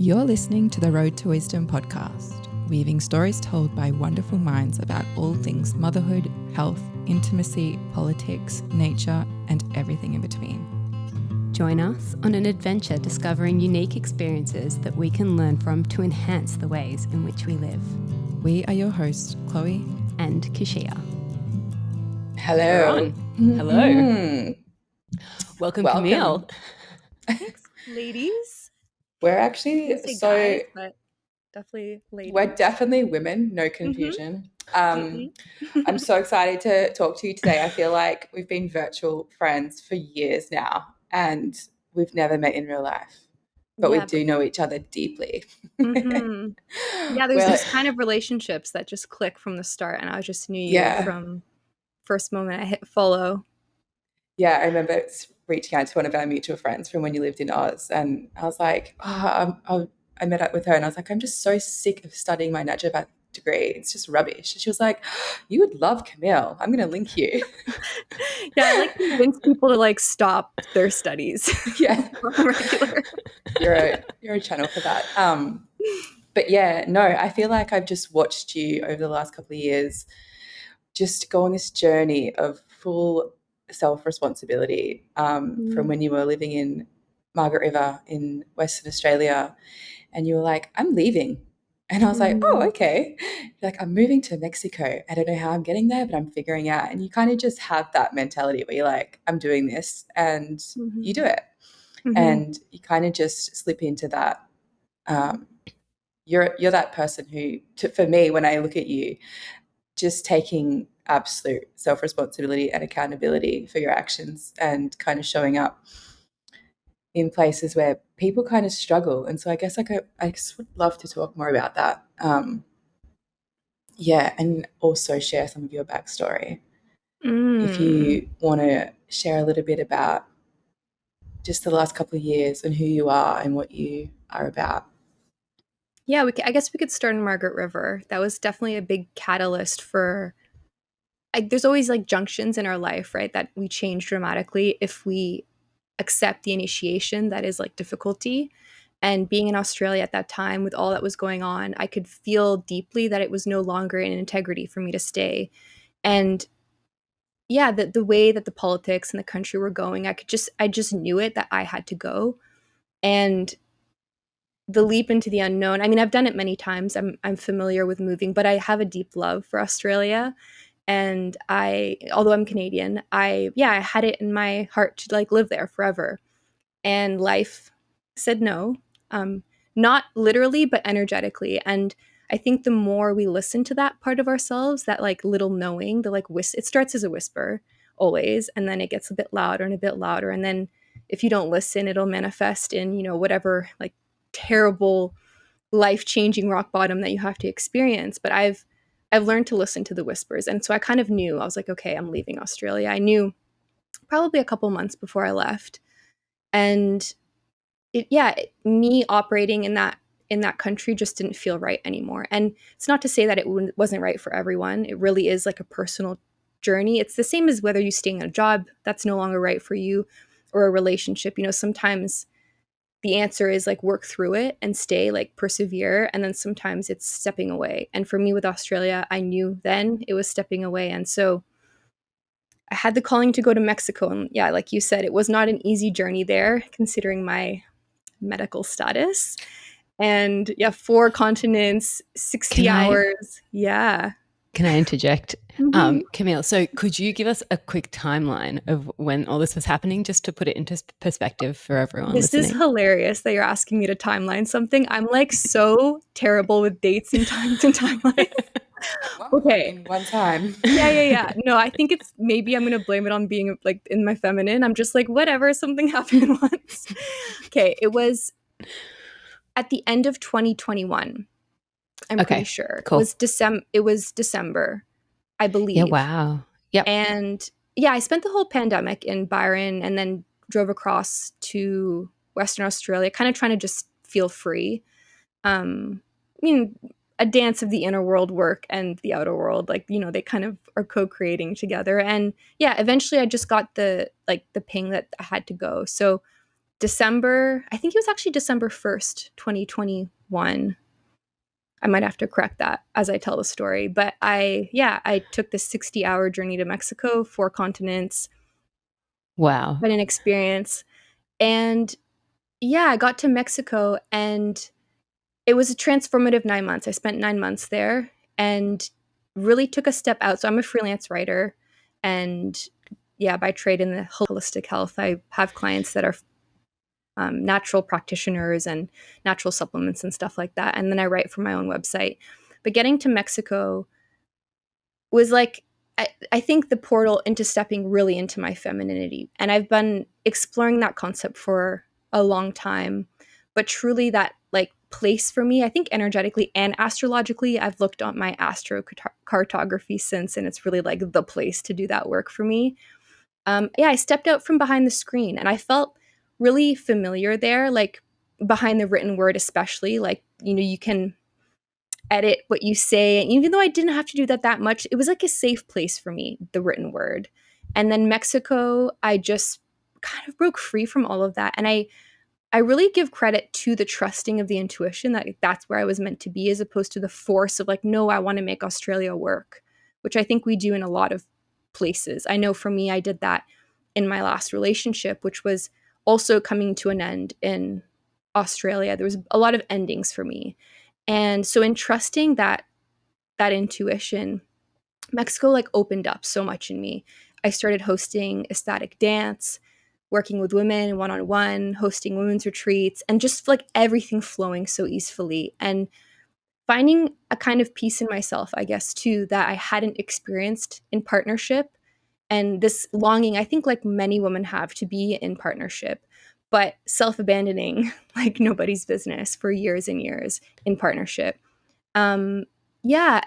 You're listening to the Road to Wisdom podcast, weaving stories told by wonderful minds about all things motherhood, health, intimacy, politics, nature, and everything in between. Join us on an adventure discovering unique experiences that we can learn from to enhance the ways in which we live. We are your hosts, Chloe and Keshia. Hello. Hello. Welcome, Camille. Thanks, ladies. We're actually guys, but definitely ladies. We're definitely women, no confusion. I'm so excited to talk to you today. I feel like we've been virtual friends for years now and we've never met in real life, but we do know each other deeply. Yeah, there's these kind of relationships that just click from the start, and I just knew you from first moment I hit follow. Yeah, I remember reaching out to one of our mutual friends from when you lived in Oz, and I was like, I met up with her and I was like, I'm just so sick of studying my naturopath degree. It's just rubbish. She was like, you would love Camille. I'm going to link you. Yeah, I like convince people to like stop their studies. Yeah. You're a channel for that. But yeah, no, I feel like I've just watched you over the last couple of years just go on this journey of full self-responsibility from when you were living in Margaret River in Western Australia, and you were like, I'm leaving. And I was like, oh, okay. You're like, I'm moving to Mexico. I don't know how I'm getting there, but I'm figuring out. And you kind of just have that mentality where you're like, I'm doing this, and you do it. And you kind of just slip into that. You're that person who, for me, when I look at you, just taking absolute self-responsibility and accountability for your actions and kind of showing up in places where people kind of struggle. And so I guess I just would love to talk more about that. And also share some of your backstory. If you want to share a little bit about just the last couple of years and who you are and what you are about. Yeah, I guess we could start in Margaret River. That was definitely a big catalyst for there's always like junctions in our life, right, that we change dramatically if we accept the initiation that is like difficulty. And being in Australia at that time with all that was going on, I could feel deeply that it was no longer in integrity for me to stay. And yeah, the way that the politics and the country were going, I just knew it, that I had to go. And the leap into the unknown, I mean, I've done it many times. I'm familiar with moving, but I have a deep love for Australia. And although I'm Canadian, I had it in my heart to like live there forever. And life said no, not literally, but energetically. And I think the more we listen to that part of ourselves, that like little knowing, the like it starts as a whisper always, and then it gets a bit louder and a bit louder. And then if you don't listen, it'll manifest in, whatever like terrible, life-changing rock bottom that you have to experience. But I've learned to listen to the whispers. And so I kind of knew, I was like, okay, I'm leaving Australia. I knew probably a couple months before I left. And me operating in that country just didn't feel right anymore. And it's not to say that it wasn't right for everyone. It really is like a personal journey. It's the same as whether you stay in a job that's no longer right for you or a relationship. Sometimes the answer is like work through it and stay, like persevere. And then sometimes it's stepping away. And for me with Australia, I knew then it was stepping away. And so I had the calling to go to Mexico. And yeah, like you said, it was not an easy journey there, considering my medical status. And 4 continents, 60 hours. Yeah. Can I interject? Camille, so could you give us a quick timeline of when all this was happening, just to put it into perspective for everyone listening? This is hilarious that you're asking me to timeline something. I'm like so terrible with dates and times and timelines. Okay. In one time. Yeah. No, I think it's maybe I'm going to blame it on being like in my feminine. I'm just like, whatever, something happened once. Okay, it was at the end of 2021. I'm pretty sure. Cool. It was December, I believe. Yeah, wow. Yep. And yeah, I spent the whole pandemic in Byron and then drove across to Western Australia, kind of trying to just feel free. A dance of the inner world work and the outer world, like, they kind of are co-creating together. And yeah, eventually I just got the ping that I had to go. So December, I think it was actually December 1st, 2021. I might have to correct that as I tell the story. But I took this 60-hour journey to Mexico, 4 continents. Wow. Been an experience. And yeah, I got to Mexico and it was a transformative 9 months. I spent 9 months there and really took a step out. So I'm a freelance writer and yeah, by trade in the holistic health, I have clients that are natural practitioners and natural supplements and stuff like that. And then I write for my own website. But getting to Mexico was like, I think the portal into stepping really into my femininity. And I've been exploring that concept for a long time. But truly that like place for me, I think energetically and astrologically, I've looked at my astrocartography since, and it's really like the place to do that work for me. I stepped out from behind the screen and I felt really familiar there, like behind the written word, especially. Like, you can edit what you say. And even though I didn't have to do that much, it was like a safe place for me, the written word. And then Mexico, I just kind of broke free from all of that. And I really give credit to the trusting of the intuition that that's where I was meant to be, as opposed to the force of like, no, I want to make Australia work, which I think we do in a lot of places. I know for me, I did that in my last relationship, which was also coming to an end in Australia. There was a lot of endings for me. And so in trusting that intuition, Mexico like opened up so much in me. I started hosting ecstatic dance, working with women one-on-one, hosting women's retreats, and just like everything flowing so easily and finding a kind of peace in myself, I guess, too, that I hadn't experienced in partnership. And this longing, I think like many women have, to be in partnership, but self-abandoning like nobody's business for years and years in partnership. And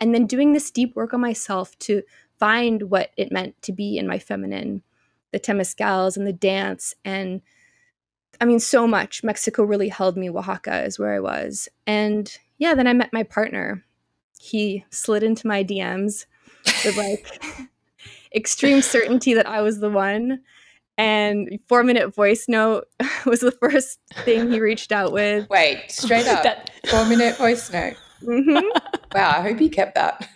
then doing this deep work on myself to find what it meant to be in my feminine, the temazcals and the dance. And I mean, so much. Mexico really held me. Oaxaca is where I was. And yeah, then I met my partner. He slid into my DMs with like extreme certainty that I was the one. And 4-minute voice note was the first thing he reached out with. Wait, straight up, 4-minute voice note. Mm-hmm. Wow, I hope you kept that.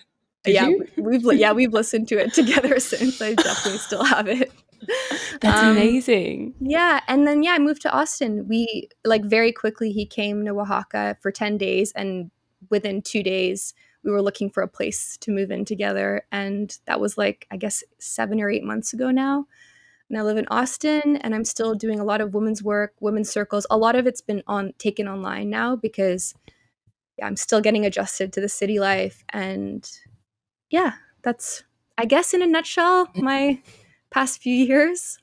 Did you? We've listened to it together since. I definitely still have it. That's amazing. Yeah, and then I moved to Austin. We like very quickly he came to Oaxaca for 10 days, and within 2 days we were looking for a place to move in together, and that was like I guess 7 or 8 months ago now. And I live in Austin, and I'm still doing a lot of women's work, women's circles. A lot of it's been taken online now because I'm still getting adjusted to the city life. And yeah, that's, I guess, in a nutshell, my past few years.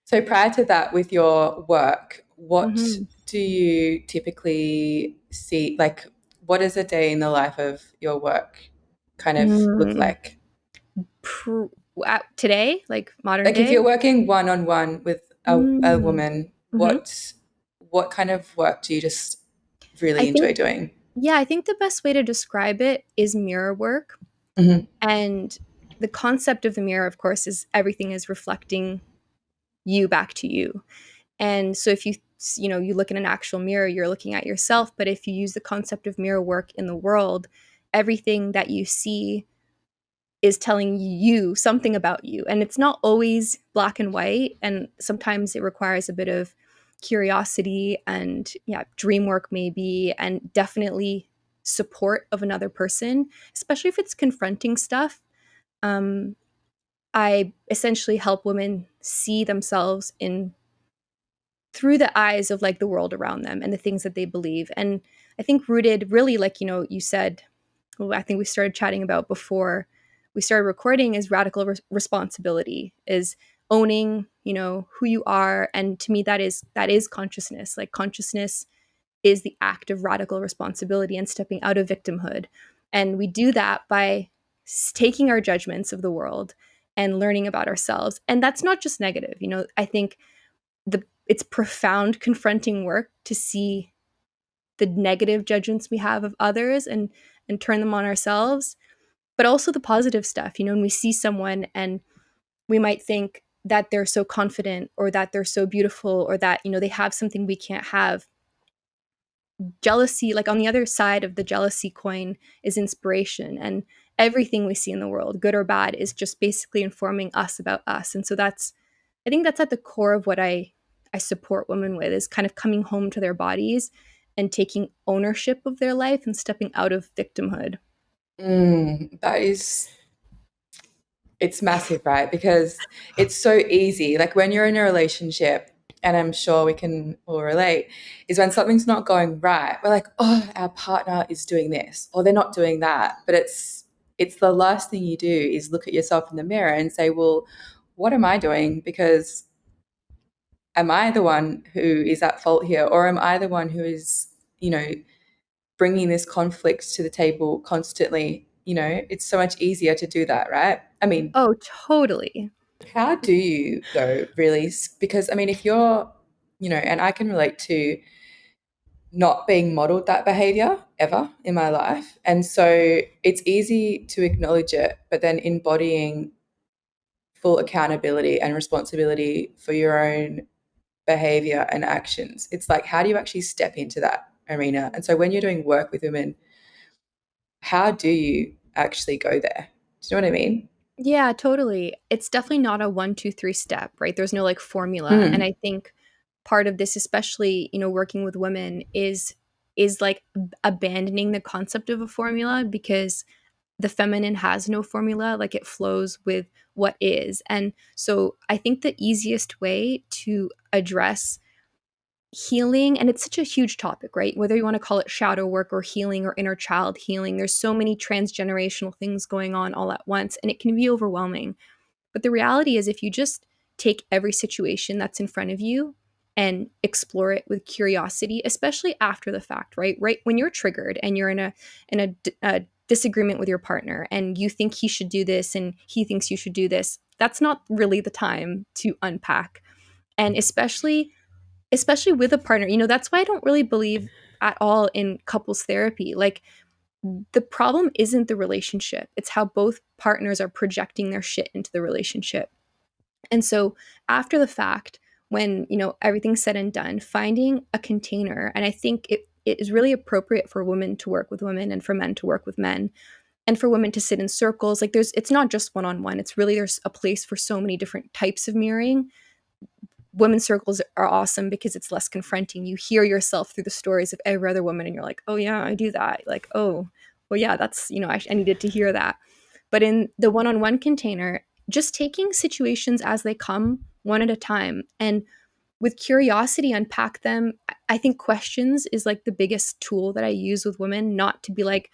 So prior to that, with your work, what Mhm. do you typically see? Like, what does a day in the life of your work kind of look like? Today, like modern Like, if day. you're working one-on-one with a woman, Mhm. what kind of work do you just I really enjoy think, doing? I think the best way to describe it is mirror work. Mhm. And the concept of the mirror, of course, is everything is reflecting you back to you. And so if you look in an actual mirror, you're looking at yourself. But if you use the concept of mirror work in the world, everything that you see is telling you something about you. And it's not always black and white. And sometimes it requires a bit of curiosity and dream work maybe, and definitely support of another person, especially if it's confronting stuff. Um, I essentially help women see themselves in through the eyes of like the world around them and the things that they believe. And I think rooted really, like, you said, well, I think we started chatting about before we started recording, is radical responsibility, is owning, who you are. And to me, that is consciousness. Like consciousness is the act of radical responsibility and stepping out of victimhood. And we do that by taking our judgments of the world and learning about ourselves. And that's not just negative. I think it's profound confronting work to see the negative judgments we have of others and turn them on ourselves, but also the positive stuff. When we see someone and we might think, that they're so confident, or that they're so beautiful, or that, they have something we can't have. Jealousy, like on the other side of the jealousy coin, is inspiration. And everything we see in the world, good or bad, is just basically informing us about us. And so I think that's at the core of what I support women with, is kind of coming home to their bodies and taking ownership of their life and stepping out of victimhood. It's massive, right? Because it's so easy. Like when you're in a relationship, and I'm sure we can all relate, is when something's not going right, we're like, oh, our partner is doing this or they're not doing that. But it's the last thing you do is look at yourself in the mirror and say, well, what am I doing? Because am I the one who is at fault here? Or am I the one who is, bringing this conflict to the table constantly? It's so much easier to do that, right? I mean, Oh, totally. how do you though, really? Because I mean, if you're, and I can relate to not being modeled that behavior ever in my life. And so it's easy to acknowledge it, but then embodying full accountability and responsibility for your own behavior and actions. It's like, how do you actually step into that arena? And so when you're doing work with women, how do you actually go there? Do you know what I mean? Yeah, totally. It's definitely not a 1, 2, 3 step, right? There's no like formula. And I think part of this, especially, working with women, is like abandoning the concept of a formula, because the feminine has no formula. Like, it flows with what is. And so I think the easiest way to address healing, and it's such a huge topic, right? Whether you want to call it shadow work or healing or inner child healing, there's so many transgenerational things going on all at once, and it can be overwhelming. But the reality is, if you just take every situation that's in front of you and explore it with curiosity, especially after the fact, right? Right when you're triggered and you're in a disagreement with your partner, and you think he should do this and he thinks you should do this, that's not really the time to unpack. And especially with a partner, that's why I don't really believe at all in couples therapy. Like, the problem isn't the relationship, it's how both partners are projecting their shit into the relationship. And so after the fact, when, everything's said and done, finding a container, and I think it is really appropriate for women to work with women and for men to work with men, and for women to sit in circles. Like, it's not just one-on-one, it's really, there's a place for so many different types of mirroring. Women's circles are awesome because it's less confronting. You hear yourself through the stories of every other woman, and you're like, oh yeah, I do that. Like, oh, well, yeah, that's, I needed to hear that. But in the one-on-one container, just taking situations as they come, one at a time, and with curiosity unpack them. I think questions is like the biggest tool that I use with women, not to be like,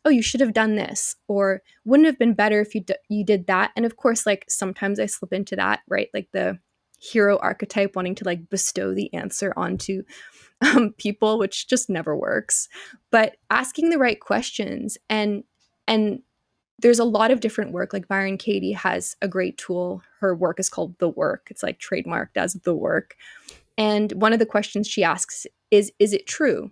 oh, you should have done this, or wouldn't have been better if you did that. And of course, like, sometimes I slip into that, right? Like the hero archetype, wanting to like bestow the answer onto people, which just never works. But asking the right questions, and there's a lot of different work. Like, Byron Katie has a great tool. Her work is called The Work. It's like trademarked as The Work. And one of the questions she asks is it true?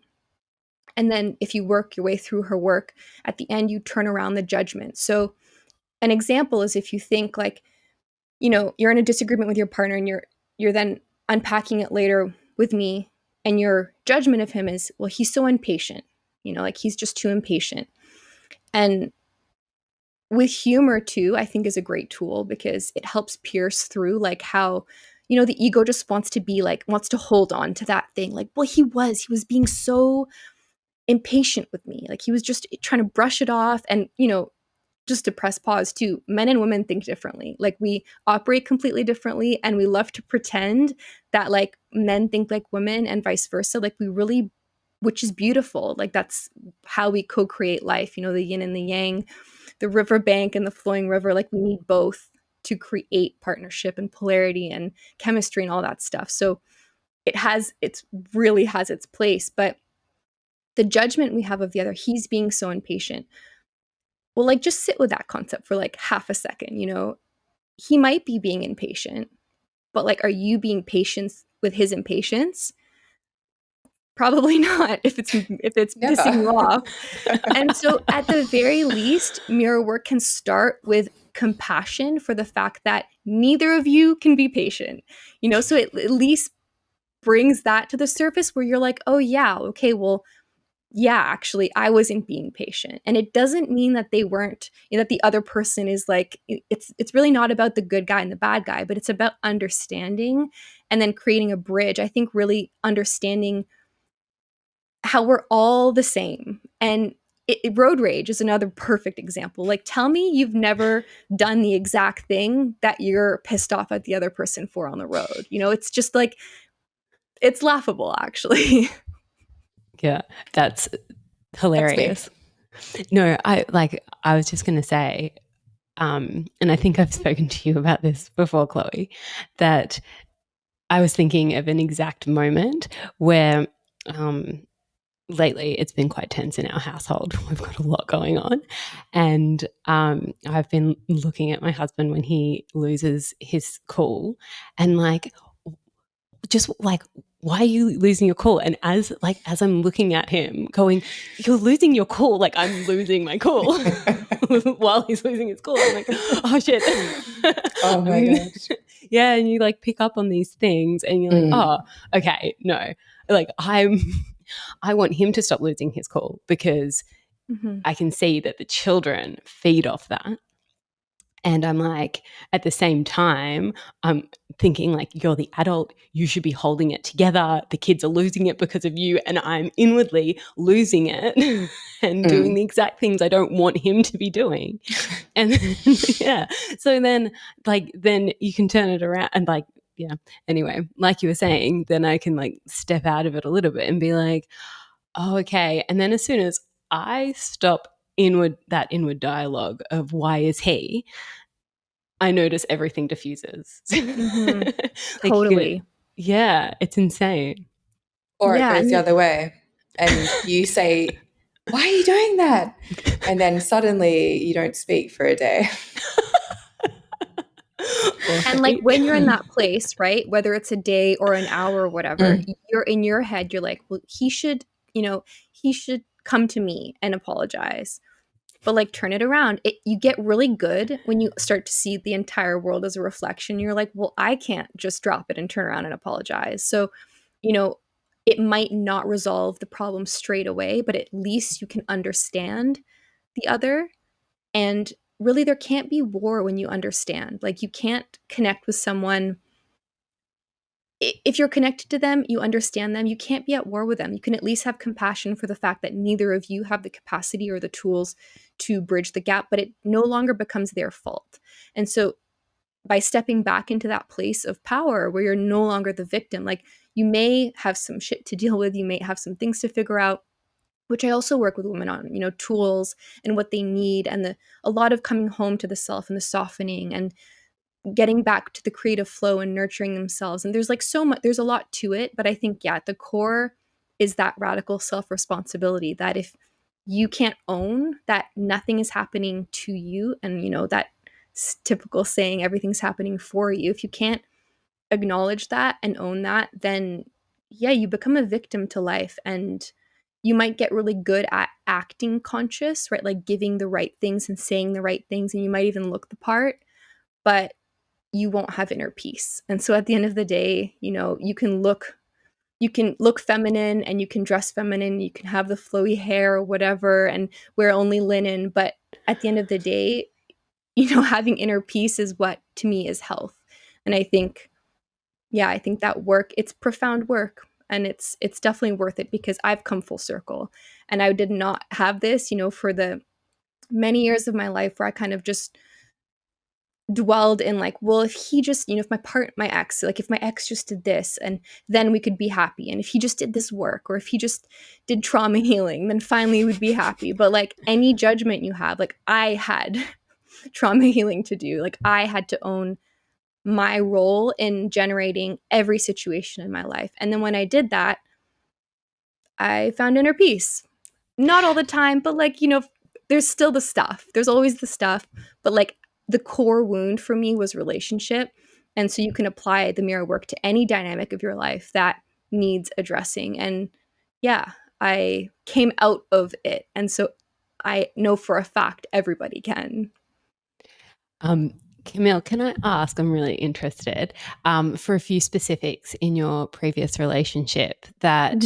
And then if you work your way through her work, at the end, you turn around the judgment. So an example is, if you think like, you're in a disagreement with your partner, and you're then unpacking it later with me, and your judgment of him is, well, he's so impatient, like he's just too impatient. And with humor too, I think, is a great tool, because it helps pierce through like how, the ego just wants to hold on to that thing. Like, well, he was being so impatient with me. Like, he was just trying to brush it off. And, just to press pause too, men and women think differently. Like, we operate completely differently, and we love to pretend that like men think like women and vice versa. Like, we really, which is beautiful. Like, that's how we co-create life, the yin and the yang, the riverbank and the flowing river. Like, we need both to create partnership and polarity and chemistry and all that stuff. So it really has its place. But the judgment we have of the other, he's being so impatient. Well, like, just sit with that concept for like half a second. He might be being impatient, but like, are you being patient with his impatience? Probably not, if it's pissing you off. And so at the very least, mirror work can start with compassion for the fact that neither of you can be patient, so it at least brings that to the surface where you're like, oh yeah, okay, well, yeah, actually, I wasn't being patient. And it doesn't mean that they weren't, that the other person is like, it's really not about the good guy and the bad guy, but it's about understanding and then creating a bridge. I think really understanding how we're all the same. And road rage is another perfect example. Like, tell me you've never done the exact thing that you're pissed off at the other person for on the road. It's just like, it's laughable, actually. Yeah, that's That's hilarious. No, I was just going to say, and I think I've spoken to you about this before, Chloe, that I was thinking of an exact moment where lately it's been quite tense in our household. We've got a lot going on. And I've been looking at my husband when he loses his cool and just why are you losing your cool? And as I'm looking at him going, you're losing your cool. Like, I'm losing my cool while he's losing his cool. I'm like, oh shit. Oh my gosh. Yeah. And you pick up on these things and you're like, oh, okay, no. I want him to stop losing his cool because I can see that the children feed off that. And I'm at the same time, I'm thinking you're the adult, you should be holding it together. The kids are losing it because of you. And I'm inwardly losing it and doing the exact things I don't want him to be doing. And yeah. So then you can turn it around and yeah. Anyway, like you were saying, then I can step out of it a little bit and be like, oh, okay. And then as soon as I stop that inward dialogue of why is he, I notice everything diffuses. Totally. Yeah, it's insane. Or Yeah, it goes the other way and you say, why are you doing that? And then suddenly you don't speak for a day. And when you're in that place, right, whether it's a day or an hour or whatever, you're in your head, you're like, well, he should come to me and apologize. But turn it around. You get really good when you start to see the entire world as a reflection. You're like, well, I can't just drop it and turn around and apologize. So, it might not resolve the problem straight away, but at least you can understand the other. And really, there can't be war when you understand. You can't connect with someone. If you're connected to them, you understand them, you can't be at war with them. You can at least have compassion for the fact that neither of you have the capacity or the tools to bridge the gap, but it no longer becomes their fault. And so by stepping back into that place of power where you're no longer the victim, you may have some shit to deal with, you may have some things to figure out, which I also work with women on, tools and what they need, and a lot of coming home to the self and the softening and getting back to the creative flow and nurturing themselves. And there's so much, there's a lot to it, but I think, yeah, at the core is that radical self-responsibility that if you can't own that nothing is happening to you, and that typical saying, everything's happening for you, if you can't acknowledge that and own that, then yeah, you become a victim to life. And you might get really good at acting conscious, right? Giving the right things and saying the right things, and you might even look the part, but you won't have inner peace. And so at the end of the day, you can look feminine and you can dress feminine, you can have the flowy hair or whatever and wear only linen, but at the end of the day, having inner peace is what to me is health. And I think that work, it's profound work, and it's definitely worth it because I've come full circle. And I did not have this, for the many years of my life where I kind of just dwelled in well, if he just, if my ex, if my ex just did this and then we could be happy, and if he just did this work, or if he just did trauma healing, then finally we'd be happy. But any judgment you have, I had trauma healing to do, I had to own my role in generating every situation in my life. And then when I did that, I found inner peace. Not all the time, but there's still the stuff, there's always the stuff, but the core wound for me was relationship. And so you can apply the mirror work to any dynamic of your life that needs addressing. And yeah, I came out of it. And so I know for a fact everybody can. Camille, can I ask, I'm really interested, for a few specifics in your previous relationship that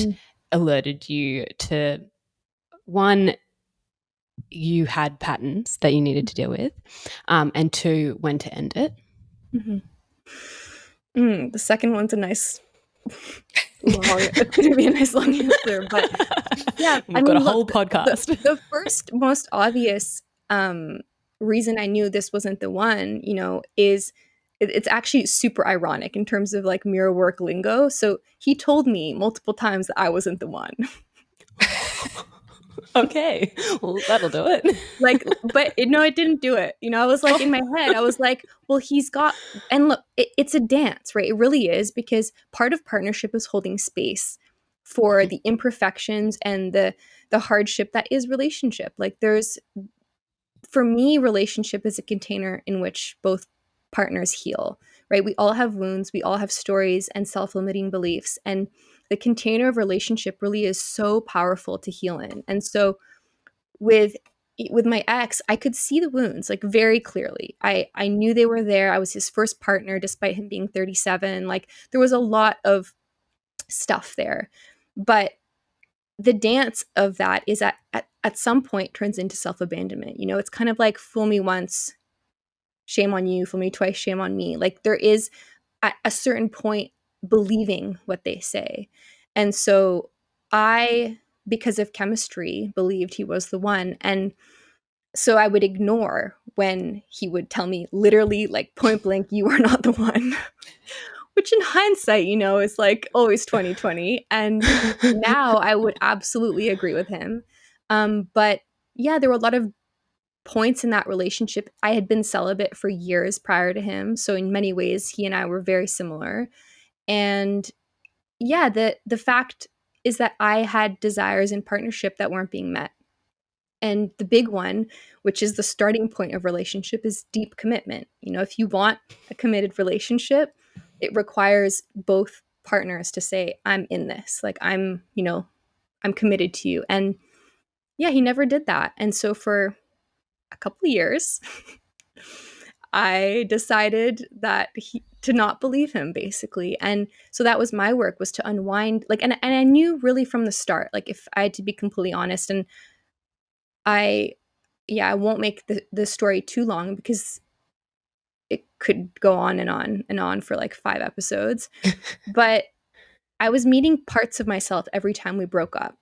alerted you to, one, you had patterns that you needed to deal with, and two, when to end it? The second one's a nice long, it's going to be a nice long answer, but yeah, We've got a whole podcast. The first most obvious reason I knew this wasn't the one, is it's actually super ironic in terms of like mirror work lingo. So he told me multiple times that I wasn't the one. Okay, well, that'll do it. But it didn't do it. I was like, in my head, I was like, well, he's got, and look, it's a dance, right? It really is, because part of partnership is holding space for the imperfections and the hardship that is relationship. Like for me, relationship is a container in which both partners heal, right? We all have wounds, we all have stories and self-limiting beliefs. And the container of relationship really is so powerful to heal in. And so with my ex, I could see the wounds like very clearly. I knew they were there. I was his first partner despite him being 37. Like there was a lot of stuff there. But the dance of that is at some point turns into self-abandonment. It's kind of like fool me once, shame on you, fool me twice, shame on me. Like there is at a certain point believing what they say. And so I, because of chemistry, believed he was the one. And so I would ignore when he would tell me literally like point blank, you are not the one. Which in hindsight, is like always 2020. And now I would absolutely agree with him. But yeah, there were a lot of points in that relationship. I had been celibate for years prior to him. So in many ways, he and I were very similar. And yeah, the fact is that I had desires in partnership that weren't being met. And the big one, which is the starting point of relationship, is deep commitment. If you want a committed relationship, it requires both partners to say, I'm in this. Like I'm committed to you. And yeah, he never did that. And so for a couple of years, I decided that to not believe him, basically. And so that was my work, was to unwind. Like, and I knew really from the start, like if I had to be completely honest, and I won't make the story too long because it could go on and on and on for like 5 episodes. But I was meeting parts of myself every time we broke up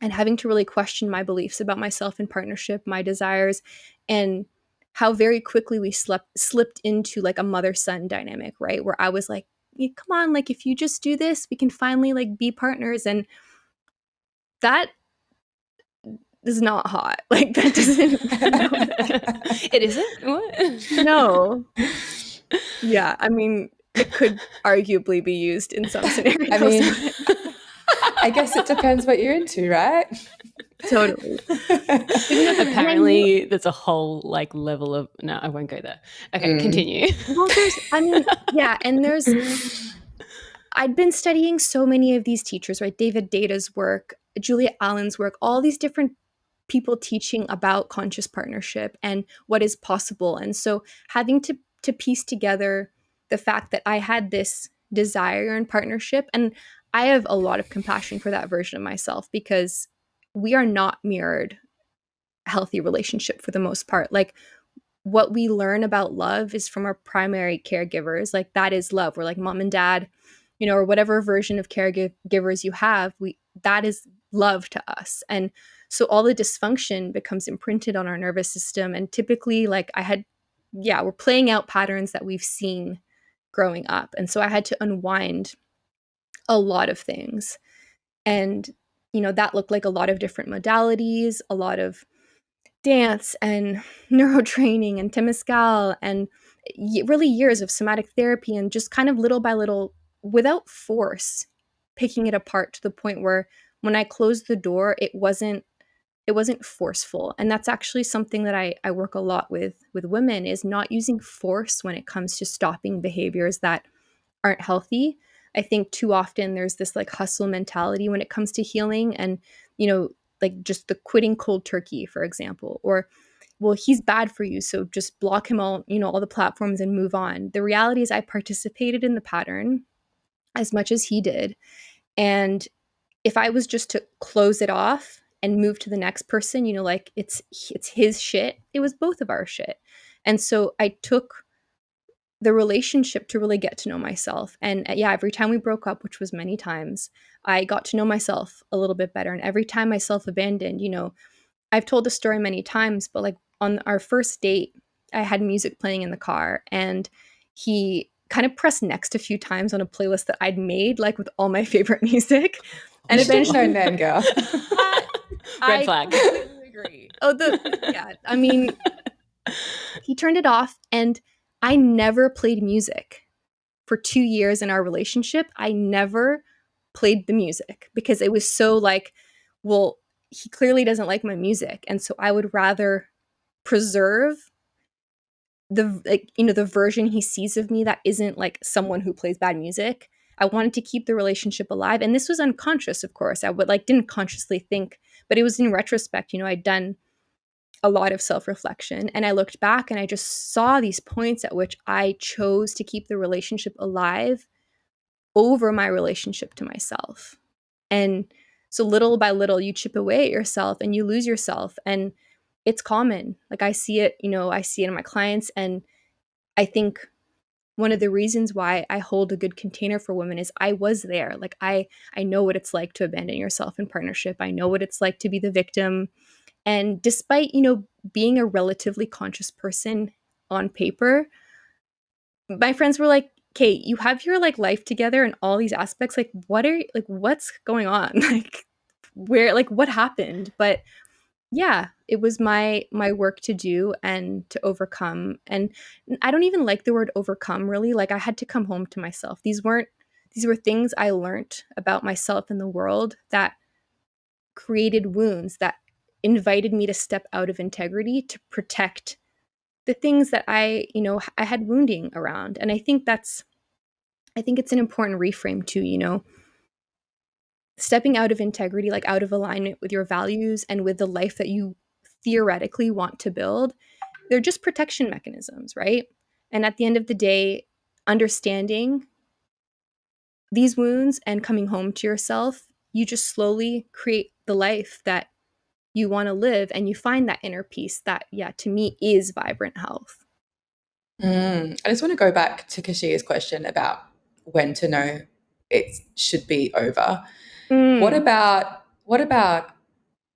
and having to really question my beliefs about myself in partnership, my desires, and how very quickly we slipped into like a mother-son dynamic, right? Where I was like, come on, like if you just do this, we can finally like be partners. And that is not hot. Like that doesn't. It isn't? What? No. Yeah, I mean, it could arguably be used in some scenarios. I mean, I guess it depends what you're into, right? Totally. Apparently, there's a whole like level of no, I won't go there. Okay, continue. Well, I'd been studying so many of these teachers, right? David Data's work, Julia Allen's work, all these different people teaching about conscious partnership and what is possible. And so having to piece together the fact that I had this desire in partnership, and I have a lot of compassion for that version of myself because we are not mirrored healthy relationship for the most part. Like what we learn about love is from our primary caregivers. Like that is love. We're like mom and dad, or whatever version of caregivers you have, that is love to us. And so all the dysfunction becomes imprinted on our nervous system. And typically like we're playing out patterns that we've seen growing up. And so I had to unwind a lot of things. And, that looked like a lot of different modalities, a lot of dance and neurotraining and Temescal and really years of somatic therapy and just kind of little by little, without force, picking it apart to the point where when I closed the door, it wasn't forceful. And that's actually something that I work a lot with women, is not using force when it comes to stopping behaviors that aren't healthy. I think too often there's this like hustle mentality when it comes to healing, and like just the quitting cold turkey, for example, or well, he's bad for you, so just block him all, all the platforms and move on. The reality is I participated in the pattern as much as he did. And if I was just to close it off and move to the next person, like it's his shit, it was both of our shit. And so I took the relationship to really get to know myself. And yeah, every time we broke up, which was many times, I got to know myself a little bit better. And every time I self-abandoned, I've told the story many times, but like on our first date, I had music playing in the car and he kind of pressed next a few times on a playlist that I'd made, like with all my favorite music. And eventually, known then, girl. Red flag. I completely agree. Yeah. I mean, he turned it off, and I never played music for 2 years in our relationship. I never played the music because it was so like, well, he clearly doesn't like my music, and so I would rather preserve the version he sees of me that isn't like someone who plays bad music. I wanted to keep the relationship alive, and this was unconscious, of course. I would didn't consciously think, but it was in retrospect. I'd done a lot of self-reflection, and I looked back and I just saw these points at which I chose to keep the relationship alive over my relationship to myself. And so little by little you chip away at yourself and you lose yourself, and it's common. Like I see it in my clients, and I think one of the reasons why I hold a good container for women is I was there. Like I know what it's like to abandon yourself in partnership. I know what it's like to be the victim. And despite, being a relatively conscious person on paper, my friends were like, Kate, you have your like life together and all these aspects. Like, what's going on? What happened? But yeah, it was my work to do and to overcome. And I don't even like the word overcome, really. Like I had to come home to myself. These were things I learned about myself and the world that created wounds that invited me to step out of integrity to protect the things that I had wounding around. And I think it's an important reframe too, stepping out of integrity, like out of alignment with your values and with the life that you theoretically want to build. They're just protection mechanisms, right? And at the end of the day, understanding these wounds and coming home to yourself, you just slowly create the life that you want to live, and you find that inner peace that, yeah, to me is vibrant health. I just want to go back to Keshia's question about when to know it should be over. What about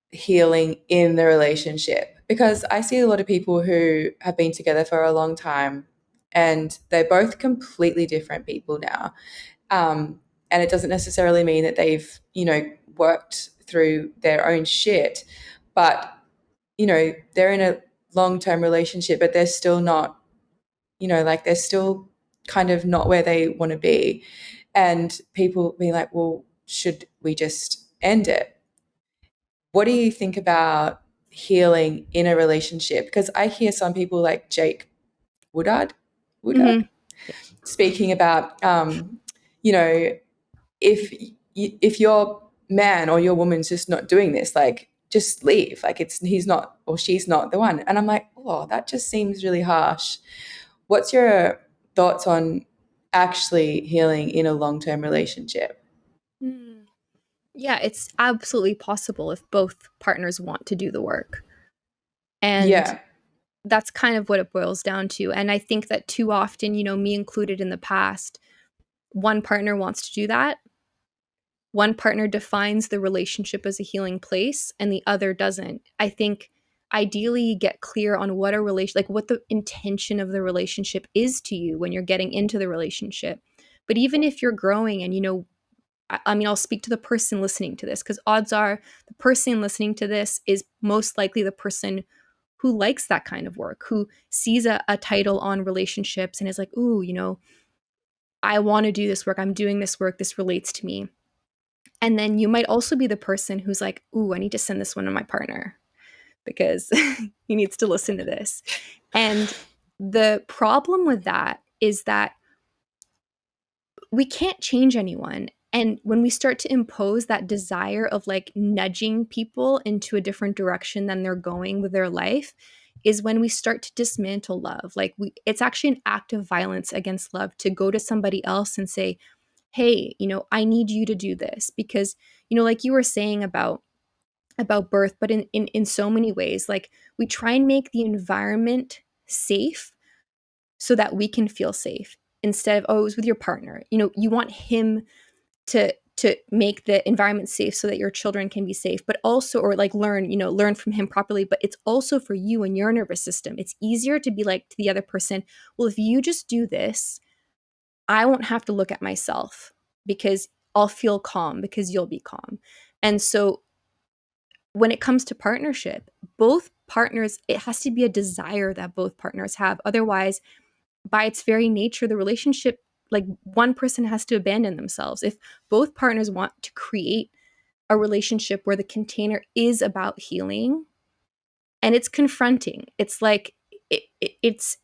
healing in the relationship? Because I see a lot of people who have been together for a long time and they're both completely different people now. And it doesn't necessarily mean that they've, worked through their own shit, but, they're in a long-term relationship, but they're still not, they're still kind of not where they want to be. And people be like, well, should we just end it? What do you think about healing in a relationship? Because I hear some people like Jake Woodard speaking about, if your man or your woman's just not doing this, like just leave. Like he's not or she's not the one. And I'm like, oh, that just seems really harsh. What's your thoughts on actually healing in a long-term relationship? Yeah, it's absolutely possible if both partners want to do the work. And yeah, that's kind of what it boils down to. And I think that too often, me included in the past, one partner wants to do that. One partner defines the relationship as a healing place and the other doesn't. I think ideally get clear on what what the intention of the relationship is to you when you're getting into the relationship. But even if you're growing and, I'll speak to the person listening to this, because odds are the person listening to this is most likely the person who likes that kind of work, who sees a title on relationships and is like, ooh, I want to do this work. I'm doing this work. This relates to me. And then you might also be the person who's like, ooh, I need to send this one to my partner because he needs to listen to this. And the problem with that is that we can't change anyone. And when we start to impose that desire of like nudging people into a different direction than they're going with their life, is when we start to dismantle love. Like it's actually an act of violence against love to go to somebody else and say, hey, I need you to do this because, like you were saying about birth, but in so many ways, like we try and make the environment safe so that we can feel safe instead of, oh, it was with your partner. You want him to make the environment safe so that your children can be safe, but also, or like learn from him properly, but it's also for you and your nervous system. It's easier to be like to the other person, well, if you just do this, I won't have to look at myself because I'll feel calm because you'll be calm. And so when it comes to partnership, both partners, it has to be a desire that both partners have. Otherwise, by its very nature, the relationship, like one person has to abandon themselves. If both partners want to create a relationship where the container is about healing and it's confronting, it's like it's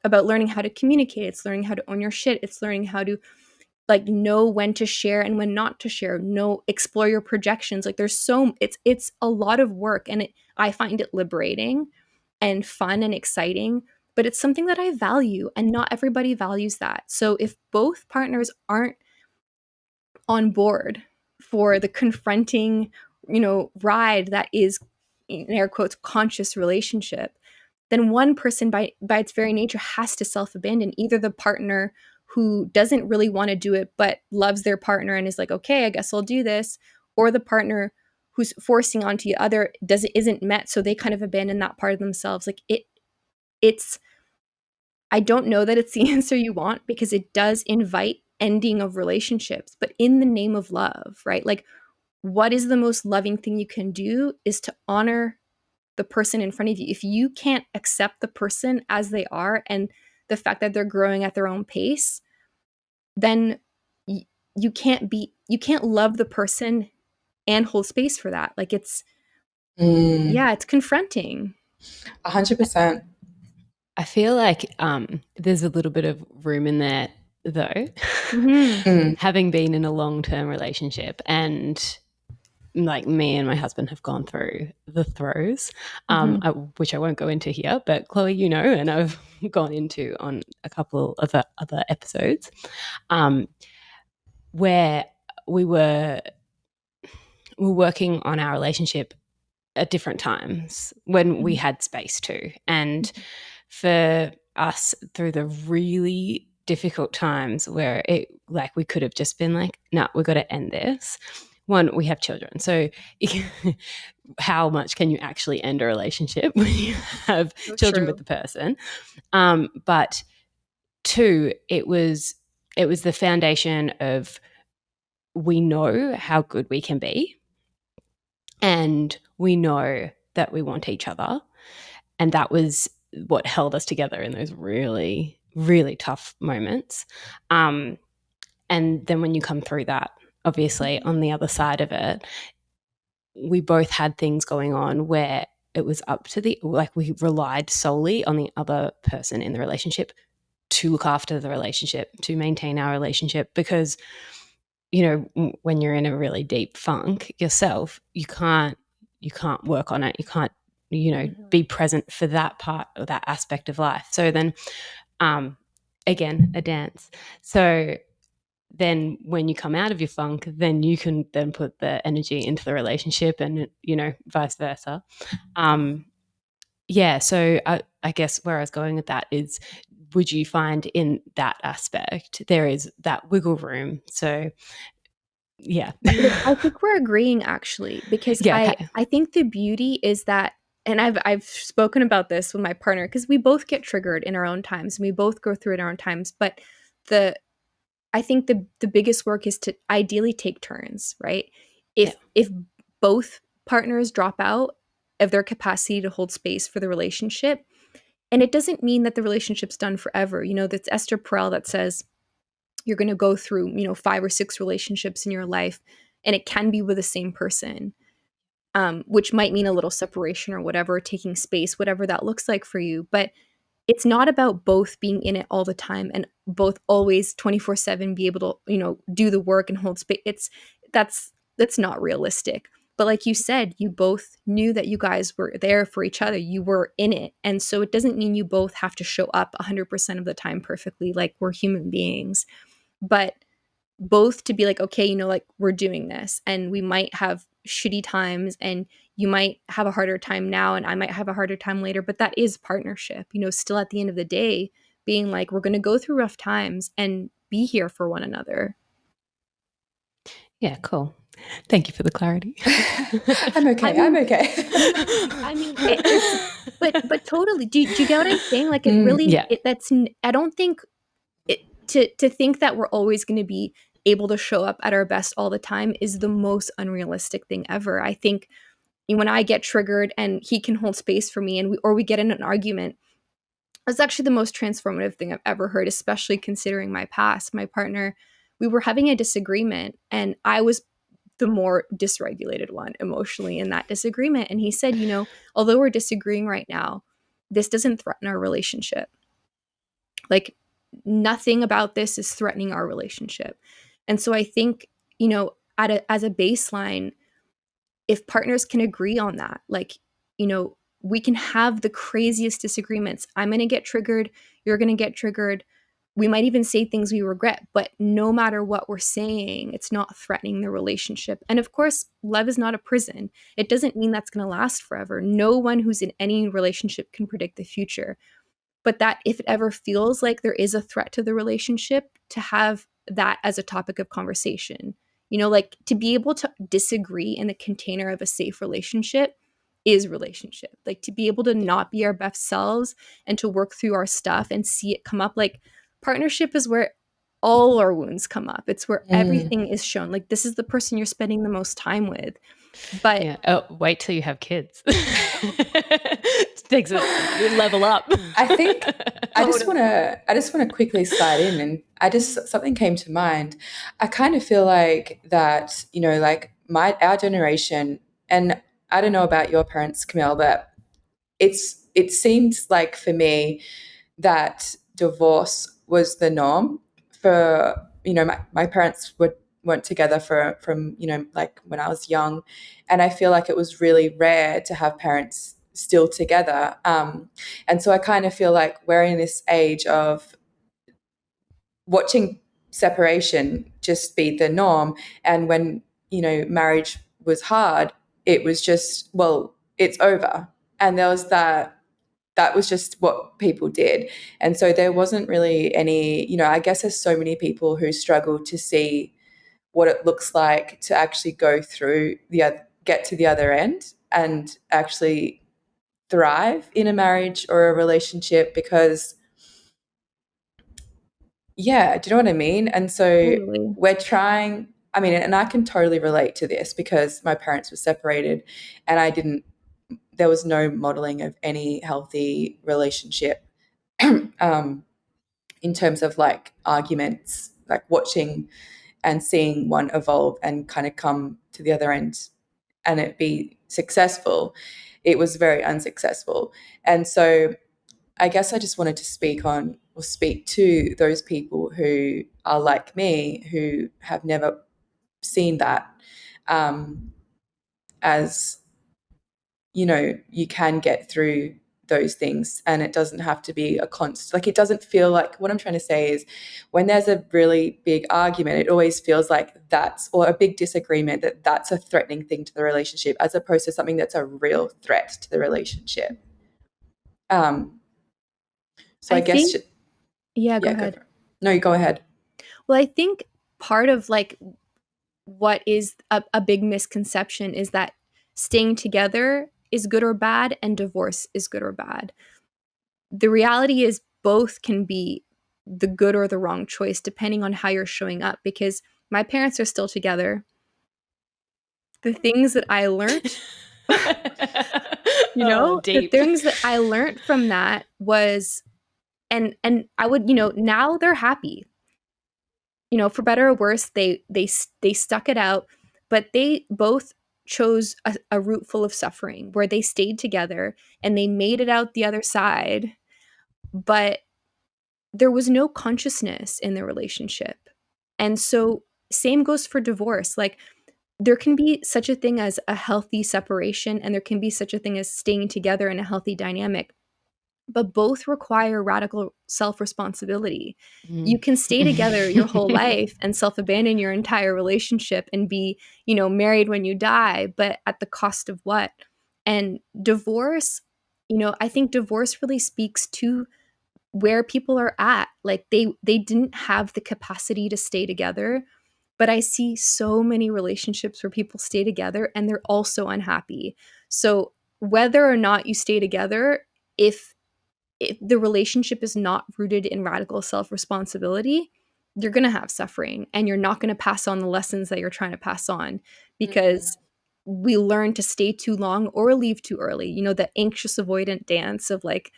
about learning how to communicate. It's learning how to own your shit. It's learning how to like know when to share and when not to share. Explore your projections. Like it's a lot of work, and I find it liberating and fun and exciting, but it's something that I value, and not everybody values that. So if both partners aren't on board for the confronting, ride that is, in air quotes, conscious relationship, then one person by its very nature has to self-abandon. Either the partner who doesn't really want to do it but loves their partner and is like, okay, I guess I'll do this, or the partner who's forcing onto the other isn't met, so they kind of abandon that part of themselves. Like it's I don't know that it's the answer you want, because it does invite ending of relationships, but in the name of love, right? Like, what is the most loving thing you can do is to honor the person in front of you. If you can't accept the person as they are and the fact that they're growing at their own pace, then you can't love the person and hold space for that. Like it's confronting. 100%. I feel like there's a little bit of room in there, though. Having been in a long-term relationship, and like me and my husband have gone through the throes, which I won't go into here, but Chloe, and I've gone into on a couple of other episodes, where we were working on our relationship at different times when we had space too. And for us, through the really difficult times where we could have just been like, no, we've got to end this. One, we have children. So how much can you actually end a relationship when you have children with the person? But two, it was the foundation of, we know how good we can be, and we know that we want each other. And that was what held us together in those really, really tough moments. And then when you come through that, obviously on the other side of it, we both had things going on where it was up to we relied solely on the other person in the relationship to look after the relationship, to maintain our relationship, because when you're in a really deep funk yourself, you can't work on it. You can't, be present for that part or that aspect of life. So then, again, a dance. So then when you come out of your funk, then you can then put the energy into the relationship, and, vice versa. So I guess where I was going with that is, would you find in that aspect there is that wiggle room? So yeah. I think we're agreeing, actually, because I think the beauty is that, and I've spoken about this with my partner, because we both get triggered in our own times, and we both go through it in our own times. But I think the biggest work is to ideally take turns, right? If both partners drop out of their capacity to hold space for the relationship, and it doesn't mean that the relationship's done forever. That's Esther Perel that says you're going to go through, 5 or 6 relationships in your life, and it can be with the same person, which might mean a little separation or whatever, taking space, whatever that looks like for you. But it's not about both being in it all the time and both always 24/7 be able to, do the work and hold space. That's not realistic. But like you said, you both knew that you guys were there for each other. You were in it. And so it doesn't mean you both have to show up 100% of the time perfectly, like we're human beings. But both to be like, okay, you know, like we're doing this and we might have shitty times and you might have a harder time now and I might have a harder time later, but that is partnership, you know, still at the end of the day, being like, we're going to go through rough times and be here for one another. Yeah, cool. Thank you for the clarity. I'm okay. I'm okay. I mean, but totally. Do you get what I'm saying? Like it really, yeah. I don't think to think that we're always going to be able to show up at our best all the time is the most unrealistic thing ever. I think when I get triggered and he can hold space for me and we get in an argument, it's actually the most transformative thing I've ever heard, especially considering my past. My partner, we were having a disagreement and I was the more dysregulated one emotionally in that disagreement. And he said, you know, although we're disagreeing right now, this doesn't threaten our relationship. Like nothing about this is threatening our relationship. And so I think, you know, as a baseline, if partners can agree on that, like, you know, we can have the craziest disagreements. I'm going to get triggered. You're going to get triggered. We might even say things we regret, but no matter what we're saying, it's not threatening the relationship. And of course, love is not a prison. It doesn't mean that's going to last forever. No one who's in any relationship can predict the future. But that if it ever feels like there is a threat to the relationship, to have that as a topic of conversation. You know, like to be able to disagree in the container of a safe relationship is relationship. Like to be able to not be our best selves and to work through our stuff and see it come up. Like partnership is where all our wounds come up. It's where everything is shown. Like this is the person you're spending the most time with. But yeah. Oh, wait till you have kids. Takes a level up. I think I just want to quickly slide in, and something came to mind. I kind of feel like that, you know, like our generation, and I don't know about your parents, Camille, but it seems like for me that divorce was the norm for, you know, my parents weren't together from, you know, like when I was young. And I feel like it was really rare to have parents still together. And so I kind of feel like we're in this age of watching separation just be the norm. And when, you know, marriage was hard, it was just, well, it's over. And there was that was just what people did. And so there wasn't really any, you know, I guess there's so many people who struggle to see what it looks like to actually go through get to the other end and actually thrive in a marriage or a relationship because, yeah, do you know what I mean? And so totally. we're trying, I mean, and I can totally relate to this because my parents were separated and there was no modeling of any healthy relationship in terms of like arguments, like watching and seeing one evolve and kind of come to the other end and it be successful. It was very unsuccessful. And so I guess I just wanted to speak to those people who are like me, who have never seen that as, you know, you can get through those things and it doesn't have to be a constant, like it doesn't feel like, what I'm trying to say is when there's a really big argument, it always feels like or a big disagreement, that's a threatening thing to the relationship as opposed to something that's a real threat to the relationship. So I guess think, yeah, go ahead. No, you go ahead. Well, I think part of like what is a big misconception is that staying together is good or bad and divorce is good or bad. The reality is both can be the good or the wrong choice depending on how you're showing up, because my parents are still together. The things that I learned, you know, the things that I learned from that was, and I would, you know, now they're happy. You know, for better or worse, they stuck it out, but they both chose a route full of suffering where they stayed together and they made it out the other side. But there was no consciousness in the relationship. And so same goes for divorce. Like there can be such a thing as a healthy separation, and there can be such a thing as staying together in a healthy dynamic, but both require radical self-responsibility. You can stay together your whole life and self-abandon your entire relationship and be, married when you die, but at the cost of what? And divorce, I think divorce really speaks to where people are at. Like they didn't have the capacity to stay together, but I see so many relationships where people stay together and they're also unhappy. So whether or not you stay together, if the relationship is not rooted in radical self-responsibility, you're going to have suffering, and you're not going to pass on the lessons that you're trying to pass on, because we learn to stay too long or leave too early. The anxious avoidant dance of like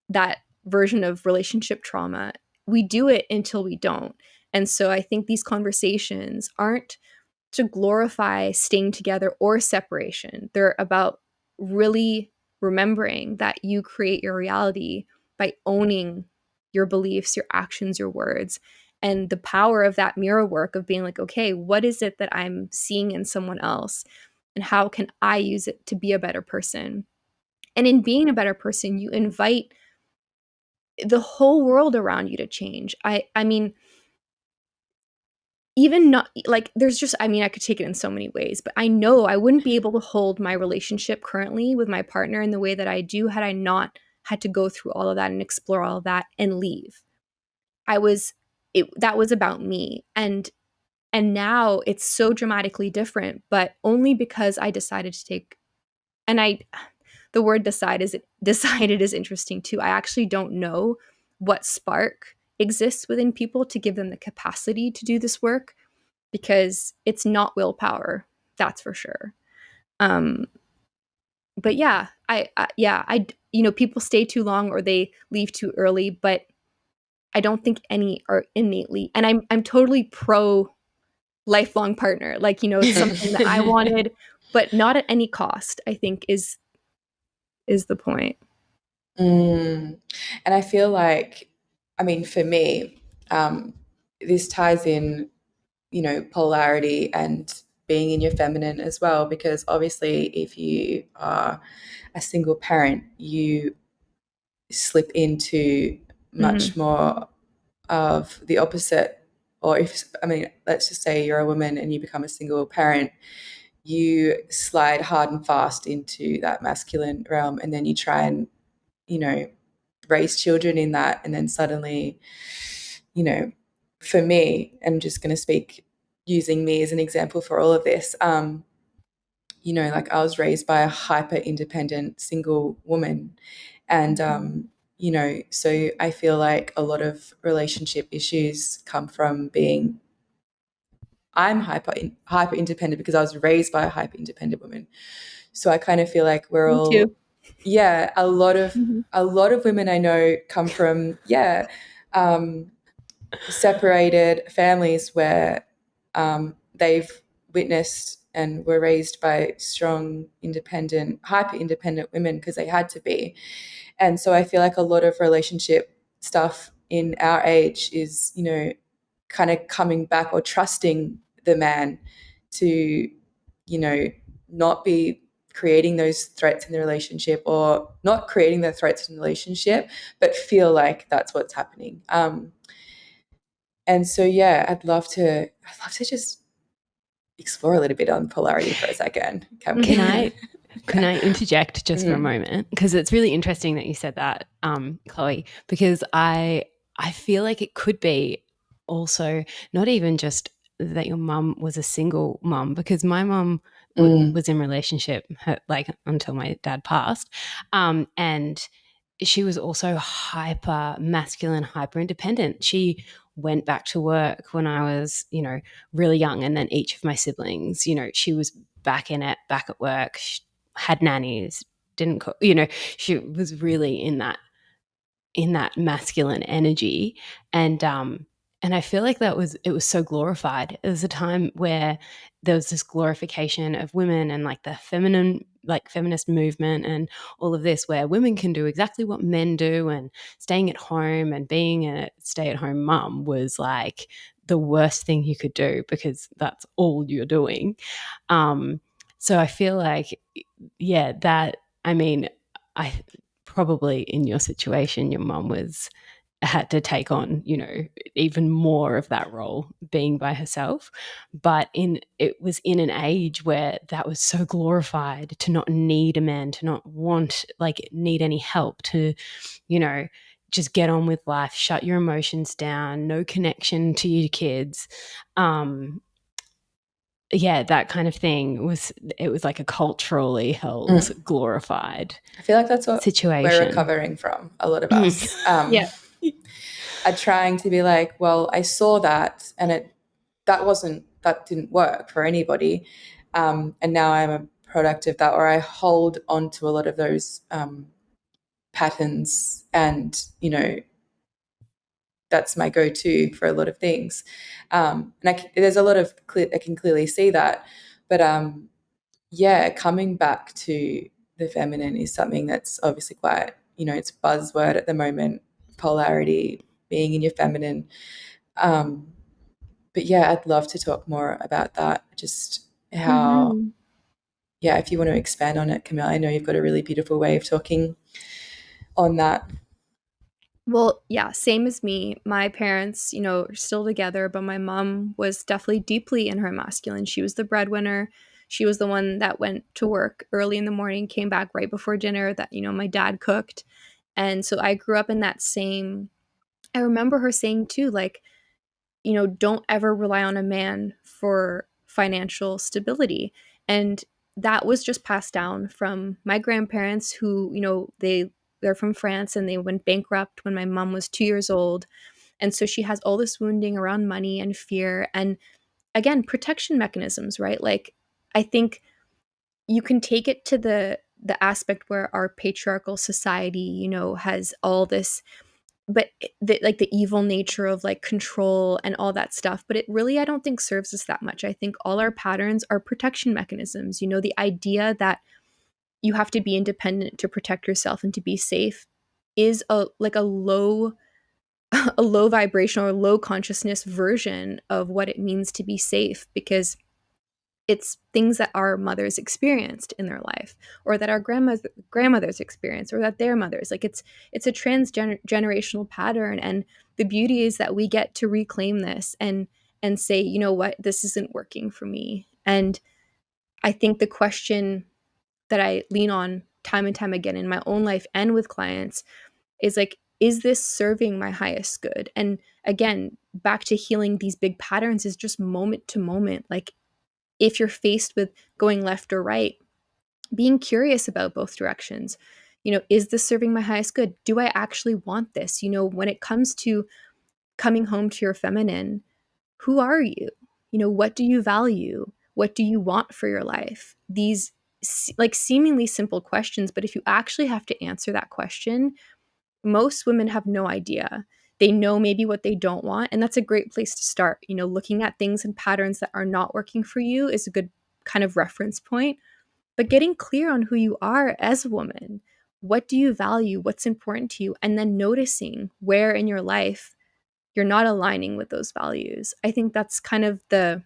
that version of relationship trauma. We do it until we don't. And so I think these conversations aren't to glorify staying together or separation. They're about really remembering that you create your reality by owning your beliefs, your actions, your words, and the power of that mirror work of being like, okay, what is it that I'm seeing in someone else? And how can I use it to be a better person? And in being a better person, you invite the whole world around you to change. I mean, even not like there's just, I could take it in so many ways, but I know I wouldn't be able to hold my relationship currently with my partner in the way that I do had I not had to go through all of that and explore all of that and leave. That was about me. And now it's so dramatically different, but only because I decided to take, and the word decided is interesting too. I actually don't know what spark exists within people to give them the capacity to do this work, because it's not willpower, that's for sure. But yeah, people stay too long or they leave too early, but I don't think any are innately, and I'm totally pro lifelong partner. Like, it's something that I wanted, but not at any cost, I think is the point. And I feel like, for me, this ties in, polarity and being in your feminine as well, because obviously if you are a single parent, you slip into much more of the opposite. Or let's just say you're a woman and you become a single parent, you slide hard and fast into that masculine realm, and then you try and, raise children in that. And then suddenly, for me, I'm just going to speak using me as an example for all of this. Like I was raised by a hyper independent single woman. And, so I feel like a lot of relationship issues come from being, I'm hyper independent because I was raised by a hyper independent woman. So I kind of feel like we're Me all, too. yeah, a lot of women I know come from, separated families where they've witnessed and were raised by strong, independent, hyper independent women because they had to be. And so I feel like a lot of relationship stuff in our age is, kind of coming back or trusting the man to, not be creating those threats in the relationship, or not creating the threats in the relationship, but feel like that's what's happening. And so, yeah, I'd love to just explore a little bit on polarity for a second. Can I interject just for a moment? Because it's really interesting that you said that, Chloe, because I feel like it could be also not even just that your mum was a single mum, because my mum was in relationship until my dad passed, and she was also hyper masculine, hyper independent. She went back to work when I was, really young, and then each of my siblings, she was back in it, back at work. She had nannies, didn't cook, she was really in that masculine energy. And I feel like it was so glorified. It was a time where there was this glorification of women and like the feminist movement and all of this, where women can do exactly what men do, and staying at home and being a stay-at-home mum was like the worst thing you could do, because that's all you're doing. So I feel like, yeah, that, I mean, I probably in your situation, your mum had to take on, you know, even more of that role being by herself. But it was in an age where that was so glorified, to not need a man, to not want, like, need any help, to, you know, just get on with life, shut your emotions down, no connection to your kids. Yeah, that kind of thing was like a culturally held, glorified I feel like that's what situation. we're recovering from, a lot of us. Yeah. Are trying to be like, well, I saw that and that didn't work for anybody. And now I'm a product of that, or I hold on to a lot of those patterns, and, you know, that's my go-to for a lot of things. And there's a lot of I can clearly see that. But yeah, coming back to the feminine is something that's obviously quite, you know, it's buzzword at the moment, polarity, being in your feminine. But yeah, I'd love to talk more about that. Just how, yeah, if you want to expand on it, Camille, I know you've got a really beautiful way of talking on that. Well, yeah, same as me. My parents, you know, are still together, but my mom was definitely deeply in her masculine. She was the breadwinner. She was the one that went to work early in the morning, came back right before dinner that, you know, my dad cooked. And so I grew up in that same. I remember her saying too, like, you know, don't ever rely on a man for financial stability. And that was just passed down from my grandparents, who, you know, they're from France and they went bankrupt when my mom was 2 years old. And so she has all this wounding around money and fear and, again, protection mechanisms, right? Like, I think you can take it to the aspect where our patriarchal society, you know, has all this, but like the evil nature of like control and all that stuff, but it really, I don't think, serves us that much. I think all our patterns are protection mechanisms. You know, the idea that you have to be independent to protect yourself and to be safe is a like a low a low vibration or low consciousness version of what it means to be safe, because it's things that our mothers experienced in their life, or that our grandmothers experienced, or that their mothers, like, it's a transgenerational pattern. And the beauty is that we get to reclaim this and say, you know what, this isn't working for me. And I think the question that I lean on time and time again in my own life and with clients is like, is this serving my highest good? And again, back to healing these big patterns is just moment to moment. Like, if you're faced with going left or right, being curious about both directions. You know, is this serving my highest good? Do I actually want this? You know, when it comes to coming home to your feminine, who are you? You know, what do you value? What do you want for your life? These like seemingly simple questions, but if you actually have to answer that question, most women have no idea. They know maybe what they don't want, and that's a great place to start. You know, looking at things and patterns that are not working for you is a good kind of reference point. But getting clear on who you are as a woman, what do you value, what's important to you, and then noticing where in your life you're not aligning with those values. I think that's kind of the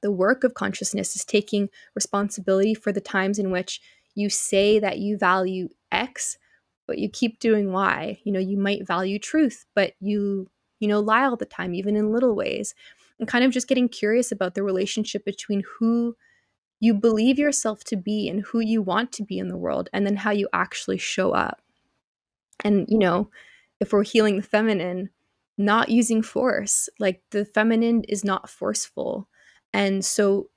work of consciousness, is taking responsibility for the times in which you say that you value X, but you keep doing Y. You know, you might value truth, but you know, lie all the time, even in little ways. And kind of just getting curious about the relationship between who you believe yourself to be and who you want to be in the world, and then how you actually show up. And, you know, if we're healing the feminine, not using force, like the feminine is not forceful. And so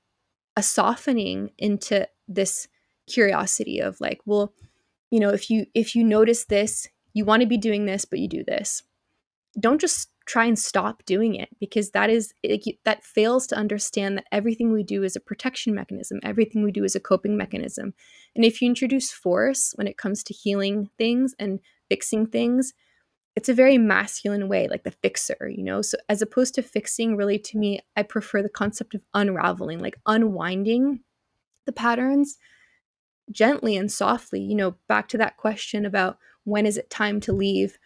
a softening into this curiosity of like, well, you know, if you notice this, you want to be doing this, but you do this, don't just try and stop doing it, because that fails to understand that everything we do is a protection mechanism, everything we do is a coping mechanism. And if you introduce force when it comes to healing things and fixing things, it's a very masculine way, like the fixer, you know. So as opposed to fixing, really, to me, I prefer the concept of unraveling, like unwinding the patterns gently and softly. You know, back to that question about when is it time to leave.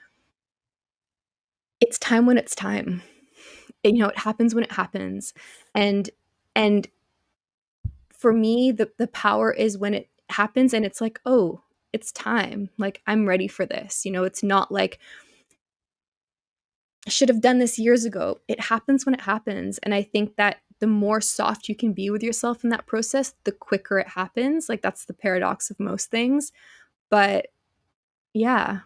It's time when it's time. it happens when it happens. And for me, the power is when it happens and it's like, oh, it's time. Like, I'm ready for this. It's not like I should have done this years ago. It happens when it happens. And I think that the more soft you can be with yourself in that process, the quicker it happens. Like, that's the paradox of most things. But yeah.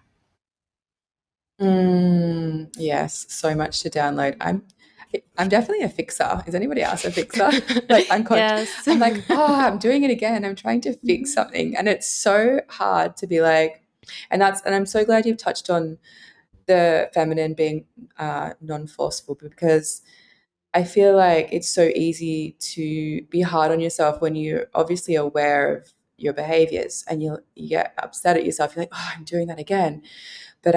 Yes, so much to download. I'm definitely a fixer. Is anybody else a fixer? Like, Yes. I'm like, I'm doing it again. I'm trying to fix something, and it's so hard to be like, and I'm so glad you've touched on the feminine being non-forceful, because I feel like it's so easy to be hard on yourself when you're obviously aware of your behaviors, and you get upset at yourself. You're like, I'm doing that again. But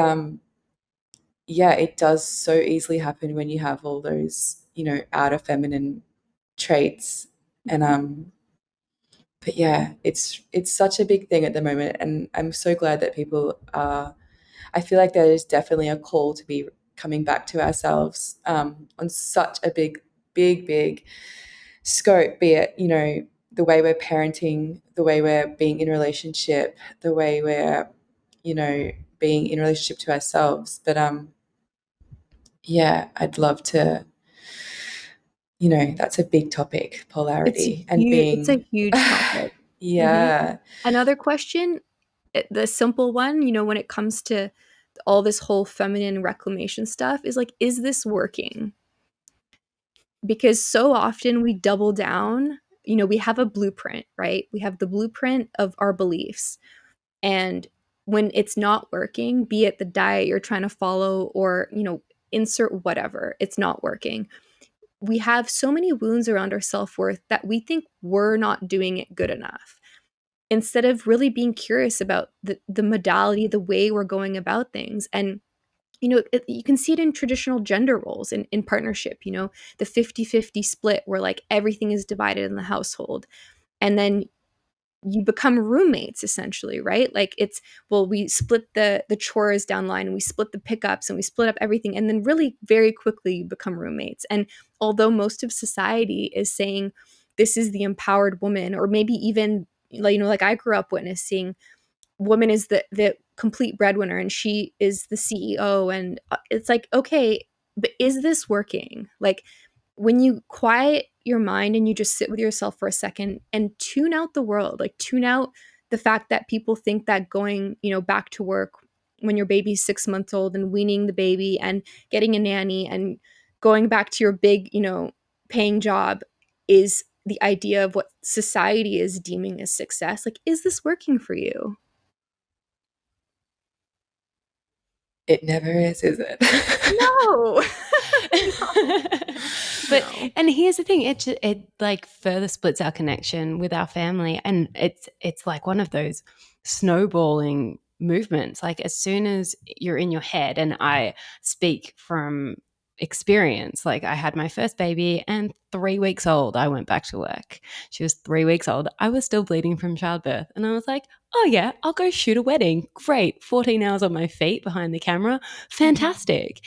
yeah, it does so easily happen when you have all those, outer feminine traits. And but yeah, it's such a big thing at the moment, and I'm so glad that people are. I feel like there is definitely a call to be coming back to ourselves on such a big scope, be it, the way we're parenting, the way we're being in relationship, the way we're, being in relationship to ourselves. But yeah, I'd love to, that's a big topic, polarity and It's a being, huge topic. yeah. Another question, the simple one, when it comes to all this whole feminine reclamation stuff, is like, is this working? Because so often we double down. We have a blueprint, right? We have the blueprint of our beliefs. And when it's not working, be it the diet you're trying to follow or, insert whatever, it's not working. We have so many wounds around our self-worth that we think we're not doing it good enough, instead of really being curious about the modality, the way we're going about things. And you can see it in traditional gender roles in partnership, the 50-50 split where like everything is divided in the household. And then you become roommates essentially, right? Like, it's, well, we split the chores down line, and we split the pickups, and we split up everything, and then really very quickly you become roommates. And although most of society is saying this is the empowered woman, or maybe even like I grew up witnessing, woman is the complete breadwinner and she is the CEO, and it's like, okay, but is this working? Like, when you quiet your mind and you just sit with yourself for a second and tune out the world, like tune out the fact that people think that going, back to work when your baby's 6 months old and weaning the baby and getting a nanny and going back to your big, paying job is the idea of what society is deeming as success. Like, is this working for you? It never is it? No. But and here's the thing, it like further splits our connection with our family, and it's like one of those snowballing movements. Like, as soon as you're in your head, and I speak from experience, like I had my first baby, and 3 weeks old I went back to work. She was 3 weeks old. I was still bleeding from childbirth, and I was like, oh yeah, I'll go shoot a wedding. Great. 14 hours on my feet behind the camera. Fantastic.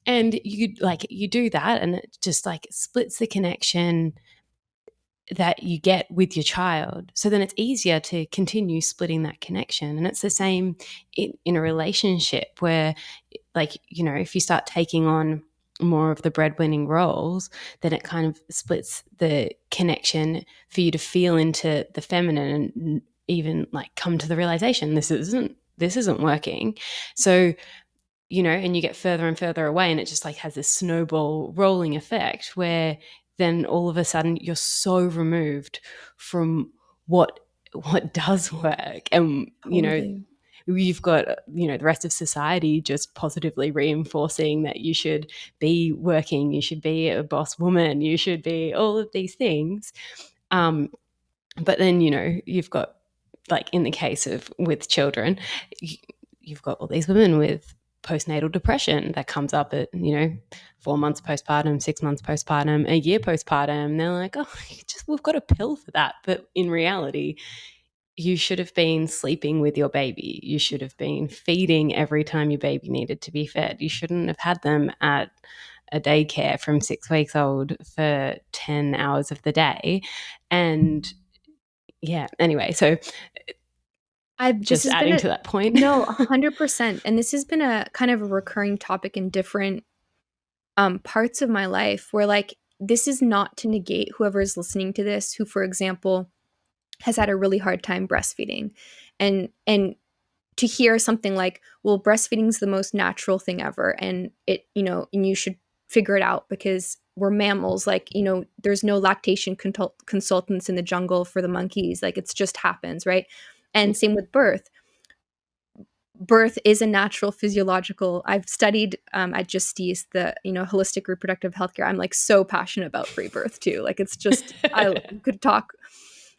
And you do that, and it just like splits the connection that you get with your child. So then it's easier to continue splitting that connection. And it's the same in a relationship where, like, if you start taking on more of the breadwinning roles, then it kind of splits the connection for you to feel into the feminine and even like come to the realization this isn't working. So, and you get further and further away, and it just like has this snowball rolling effect where then all of a sudden you're so removed from what does work. And Totally. you've got the rest of society just positively reinforcing that you should be working, you should be a boss woman, you should be all of these things. But then you've got, like in the case of with children, you've got all these women with postnatal depression that comes up at 4 months postpartum, 6 months postpartum, a year postpartum. They're like, oh, we've got a pill for that. But in reality, you should have been sleeping with your baby. You should have been feeding every time your baby needed to be fed. You shouldn't have had them at a daycare from 6 weeks old for 10 hours of the day. And yeah, anyway, so just adding to that point. No, 100%. And this has been a kind of a recurring topic in different parts of my life where, like, this is not to negate whoever is listening to this, who, for example, has had a really hard time breastfeeding. And to hear something like, well, breastfeeding is the most natural thing ever, and it, you know, and you should figure it out because we're mammals. Like, you know, there's no lactation consultants in the jungle for the monkeys. Like, it just happens, right? And same with birth. Birth is a natural physiological. I've studied at Justice, the, you know, holistic reproductive healthcare. I'm like so passionate about free birth too. Like, it's just, I could talk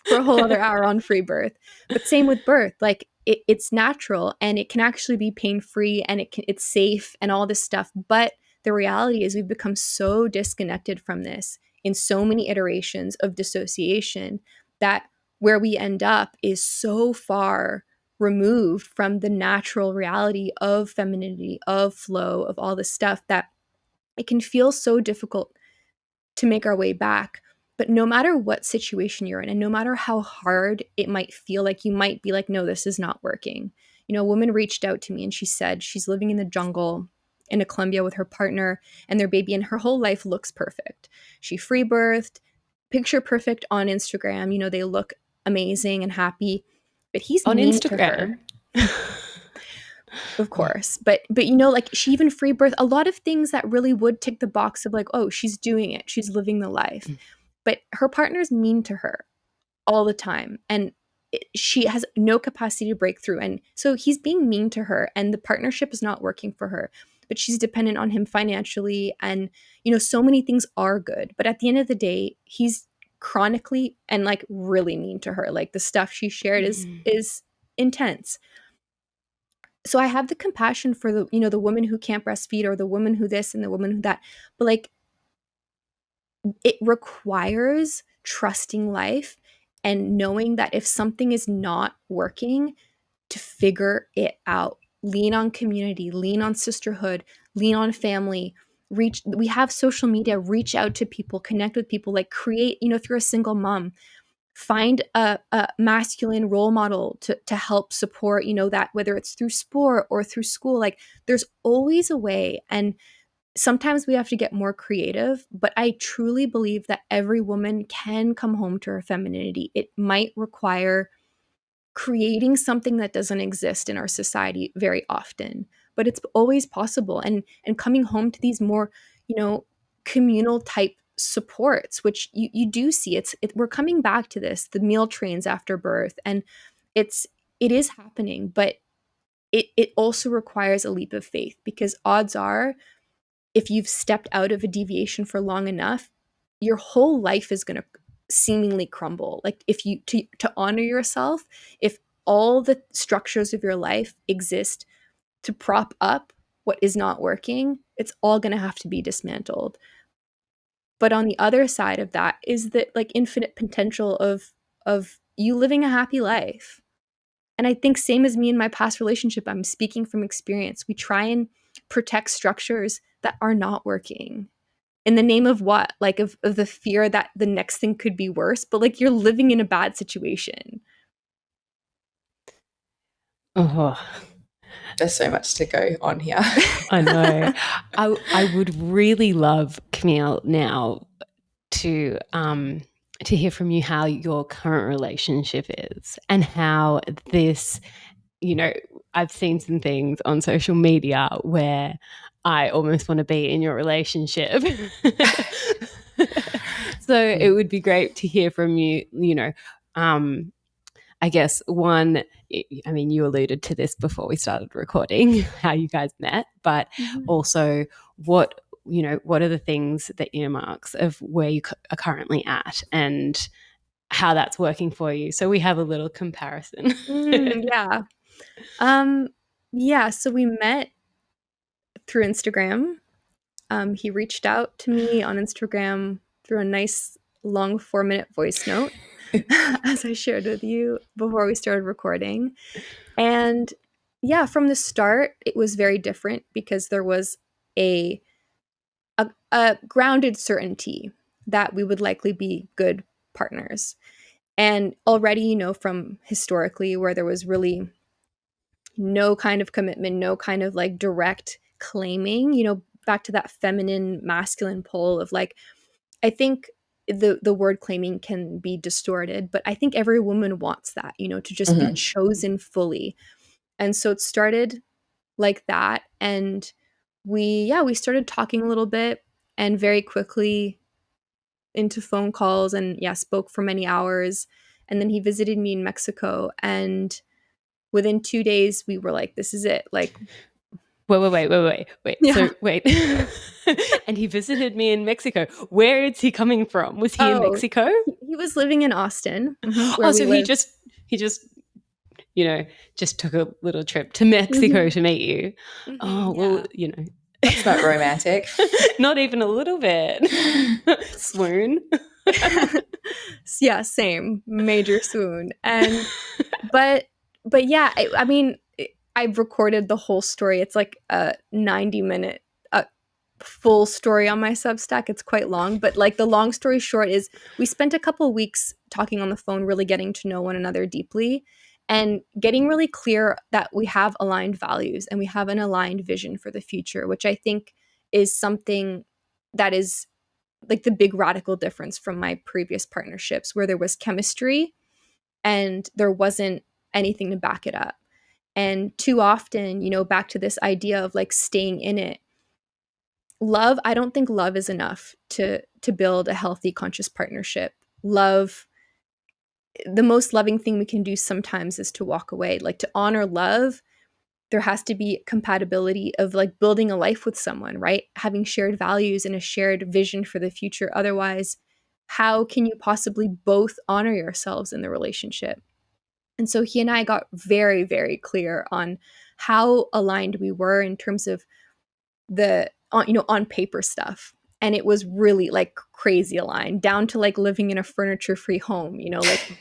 for a whole other hour on free birth. But same with birth. Like, it's natural and it can actually be pain-free and it's safe and all this stuff. But the reality is we've become so disconnected from this in so many iterations of dissociation that where we end up is so far removed from the natural reality of femininity, of flow, of all this stuff, that it can feel so difficult to make our way back. But no matter what situation you're in, and no matter how hard it might feel, like you might be like, no, this is not working. You know, a woman reached out to me and she said she's living in the jungle in Colombia with her partner and their baby, and her whole life looks perfect. She free birthed, picture perfect on Instagram. You know, they look amazing and happy. But he's on mean Instagram. To her. Of course. But you know, like, she even free birth a lot of things that really would tick the box of like, oh, she's doing it. She's living the life. But her partner's mean to her all the time. And she has no capacity to break through. And so he's being mean to her and the partnership is not working for her. But she's dependent on him financially. And, you know, so many things are good. But at the end of the day, he's chronically and like really mean to her. Like, the stuff she shared is intense. So I have the compassion for the, you know, the woman who can't breastfeed, or the woman who this and the woman who that. But like, it requires trusting life and knowing that if something is not working, to figure it out. Lean on community, lean on sisterhood, lean on family. We have social media, reach out to people, connect with people, like create, you know, if you're a single mom, find a masculine role model to help support, you know, that, whether it's through sport or through school, like there's always a way. And sometimes we have to get more creative, but I truly believe that every woman can come home to her femininity. It might require creating something that doesn't exist in our society very often, but it's always possible. And coming home to these more, you know, communal type supports, which you do see, we're coming back to this, the meal trains after birth, and it is happening, but it also requires a leap of faith, because odds are, if you've stepped out of a deviation for long enough, your whole life is going to seemingly crumble. Like, if you to honor yourself, if all the structures of your life exist to prop up what is not working, it's all going to have to be dismantled. But on the other side of that is that, like, infinite potential of you living a happy life. And I think same as me in my past relationship, I'm speaking from experience. We try and protect structures that are not working. In the name of what? Like, of the fear that the next thing could be worse, but like, you're living in a bad situation. Oh, there's so much to go on here. I know. I would really love, Camille, now to hear from you how your current relationship is, and how this, you know, I've seen some things on social media where I almost want to be in your relationship. So it would be great to hear from you, you know, I guess one, I mean, you alluded to this before we started recording, how you guys met, but also what are the things that earmarks of where you are currently at and how that's working for you, so we have a little comparison. Yeah. Yeah, so we met through Instagram. He reached out to me on Instagram through a nice long 4-minute voice note, as I shared with you before we started recording. And yeah, from the start, it was very different because there was a a grounded certainty that we would likely be good partners. And already, you know, from historically where there was really no kind of commitment, no kind of like direct claiming, you know, back to that feminine masculine pole of like, I think the word claiming can be distorted, but I think every woman wants that, you know, to just be chosen fully. And so it started like that. And we started talking a little bit, and very quickly into phone calls, and spoke for many hours. And then he visited me in Mexico, and within 2 days we were like, this is it. Like, Wait. Yeah. So wait. And he visited me in Mexico. Where is he coming from? Was he in Mexico? He was living in Austin. Oh, so he just you know, just took a little trip to Mexico to meet you. Oh, well, you know. That's not romantic. Not even a little bit. Swoon. Yeah, same. Major swoon. And but yeah, I mean, I've recorded the whole story. It's like a 90-minute full story on my Substack. It's quite long, but like the long story short is we spent a couple weeks talking on the phone, really getting to know one another deeply and getting really clear that we have aligned values and we have an aligned vision for the future, which I think is something that is like the big radical difference from my previous partnerships, where there was chemistry and there wasn't anything to back it up. And too often, you know, back to this idea of like staying in it, love, I don't think love is enough to build a healthy, conscious partnership. Love, the most loving thing we can do sometimes is to walk away. Like, to honor love, there has to be compatibility of like building a life with someone, right? Having shared values and a shared vision for the future. Otherwise, how can you possibly both honor yourselves in the relationship? And so he and I got very, very clear on how aligned we were in terms of the on paper stuff. And it was really like crazy aligned, down to like living in a furniture-free home, you know, like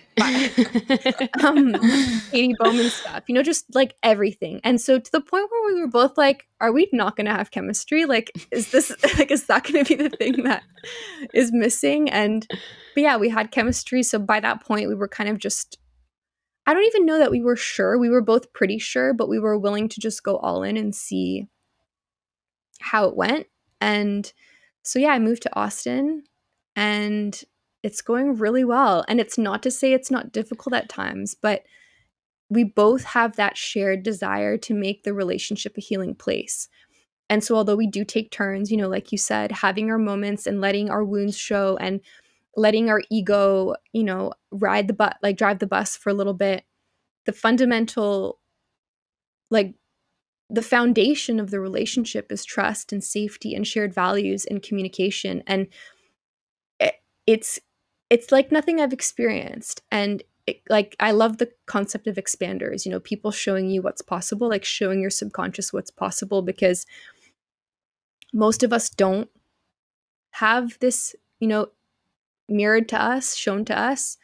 Katie Bowman stuff, you know, just like everything. And so to the point where we were both like, are we not going to have chemistry? Like, is this like, is that going to be the thing that is missing? But yeah, we had chemistry. So by that point, we were kind of just, I don't even know that we were sure. We were both pretty sure, but we were willing to just go all in and see how it went. And so yeah, I moved to Austin, and it's going really well. And it's not to say it's not difficult at times, but we both have that shared desire to make the relationship a healing place. And so although we do take turns, you know, like you said, having our moments and letting our wounds show and letting our ego, you know, drive the bus for a little bit, the fundamental, like, the foundation of the relationship is trust and safety and shared values and communication. And it's like nothing I've experienced. And like, I love the concept of expanders, you know, people showing you what's possible, like showing your subconscious what's possible, because most of us don't have this, you know, mirrored to us, shown to us.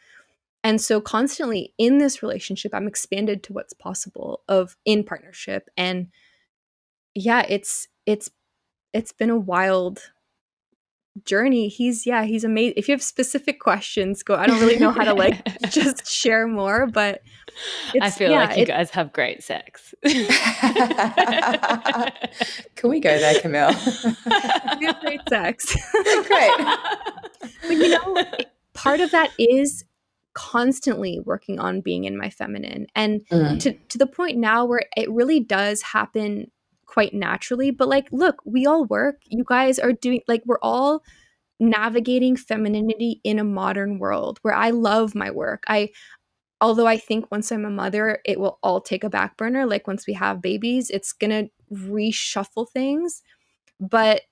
And so constantly in this relationship, I'm expanded to what's possible of in partnership. And yeah, it's been a wild journey. He's amazing. If you have specific questions, go. I don't really know how to like just share more, but I feel like you guys have great sex. Can we go there, Camille? We have great sex. Great. But you know, part of that is constantly working on being in my feminine, and to the point now where it really does happen quite naturally. But like, look, we all work. You guys are doing, like, we're all navigating femininity in a modern world where I love my work. Although I think once I'm a mother, it will all take a back burner. Like, once we have babies, it's gonna reshuffle things. But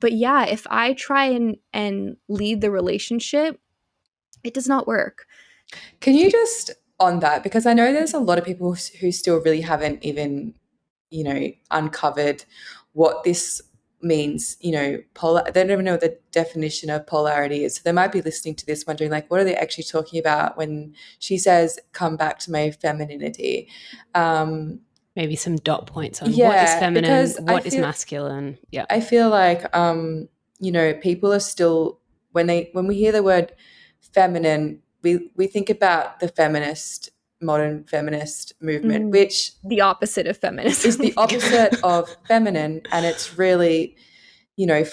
yeah, if I try and lead the relationship, it does not work. Can you just, on that, because I know there's a lot of people who still really haven't even, you know, uncovered what this means, you know, they don't even know what the definition of polarity is. So they might be listening to this wondering, like, what are they actually talking about when she says, come back to my femininity? maybe some dot points on what is feminine, what is masculine. Yeah. I feel like, people are still, when we hear the word feminine, we think about the modern feminist movement, which the opposite of feminism is the opposite of feminine. And it's really,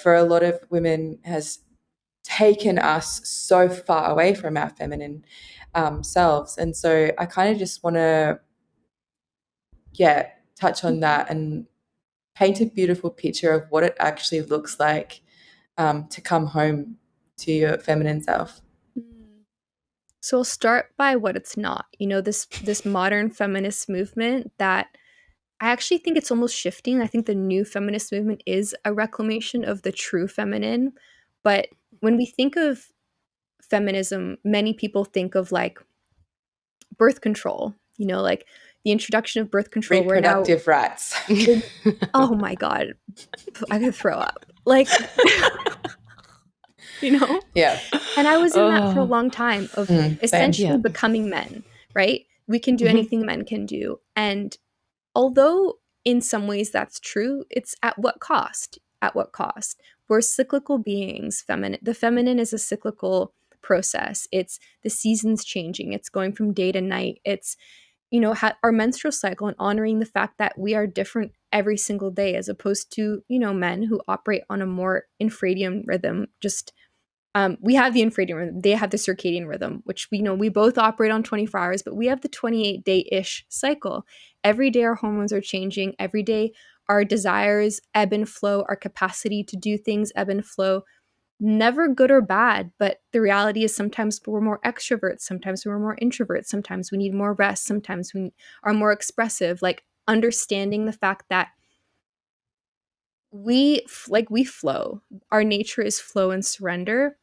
for a lot of women has taken us so far away from our feminine selves. And so I kind of just want to, touch on that and paint a beautiful picture of what it actually looks like to come home to your feminine self. So I'll start by what it's not. This modern feminist movement that I actually think it's almost shifting. I think the new feminist movement is a reclamation of the true feminine. But when we think of feminism, many people think of like birth control, like the introduction of birth control. Reproductive rights. Oh my God. I could throw up. Like, Yeah. And I was in that for a long time of essentially same. becoming men, right? We can do anything men can do. And although in some ways that's true, it's at what cost? At what cost? We're cyclical beings. The feminine is a cyclical process. It's the seasons changing. It's going from day to night. It's, our menstrual cycle and honoring the fact that we are different every single day as opposed to, men who operate on a more infradian rhythm. We have the infradian rhythm. They have the circadian rhythm, which we both operate on 24 hours, but we have the 28-day-ish cycle. Every day our hormones are changing. Every day our desires ebb and flow. Our capacity to do things ebb and flow. Never good or bad, but the reality is sometimes we're more extroverts. Sometimes we're more introverts. Sometimes we need more rest. Sometimes we are more expressive. Like understanding the fact that we flow. Our nature is flow and surrender.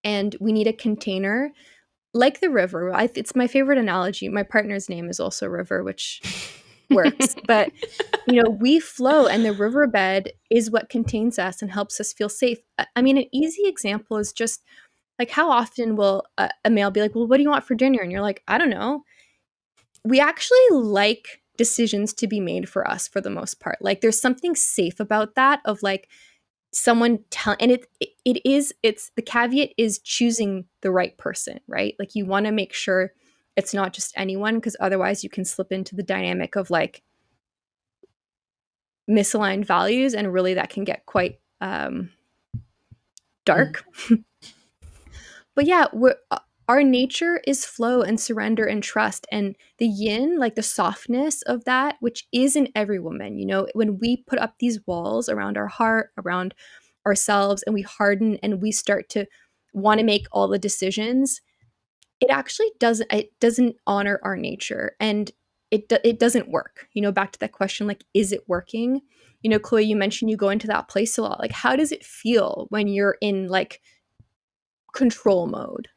And we need a container like the river. It's my favorite analogy. My partner's name is also River, which works. But, we flow and the riverbed is what contains us and helps us feel safe. I mean, an easy example is just like how often will a male be like, well, what do you want for dinner? And you're like, I don't know. We actually like decisions to be made for us for the most part. Like there's something safe about that of like, someone tell, and it's the caveat is choosing the right person, right? Like you want to make sure it's not just anyone, because otherwise you can slip into the dynamic of like misaligned values, and really that can get quite dark. But yeah, our nature is flow and surrender and trust, and the yin, like the softness of that, which is in every woman. When we put up these walls around our heart, around ourselves, and we harden and we start to want to make all the decisions, it actually doesn't honor our nature, and it doesn't work. Back to that question, like, is it working? Chloe, you mentioned you go into that place a lot. Like, how does it feel when you're in like control mode?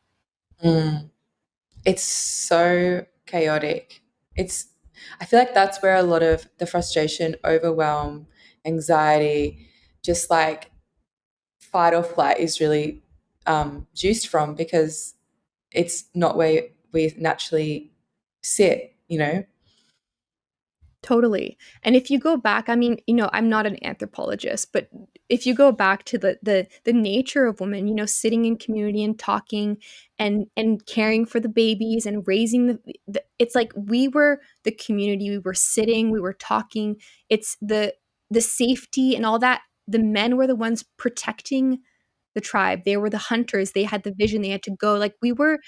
It's so chaotic. I feel like that's where a lot of the frustration, overwhelm, anxiety, just like fight or flight is really juiced from, because it's not where we naturally sit, Totally. And if you go back, I mean, I'm not an anthropologist, but if you go back to the nature of women, sitting in community and talking and caring for the babies and raising it's like we were the community, we were sitting, we were talking. It's the safety and all that. The men were the ones protecting the tribe. They were the hunters. They had the vision. They had to go. Like we were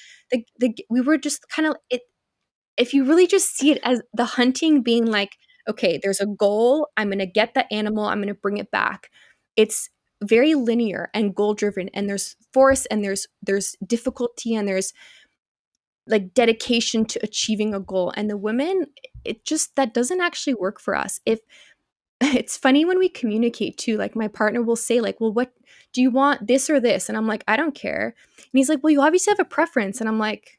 we were just kind of it. If you really just see it as the hunting being like, okay, there's a goal, I'm going to get that animal, I'm going to bring it back. It's very linear and goal driven, and there's force and there's difficulty and there's like dedication to achieving a goal. And the women, that doesn't actually work for us. If it's funny when we communicate too, like my partner will say like, well, what do you want, this or this? And I'm like, I don't care. And he's like, well, you obviously have a preference. And I'm like,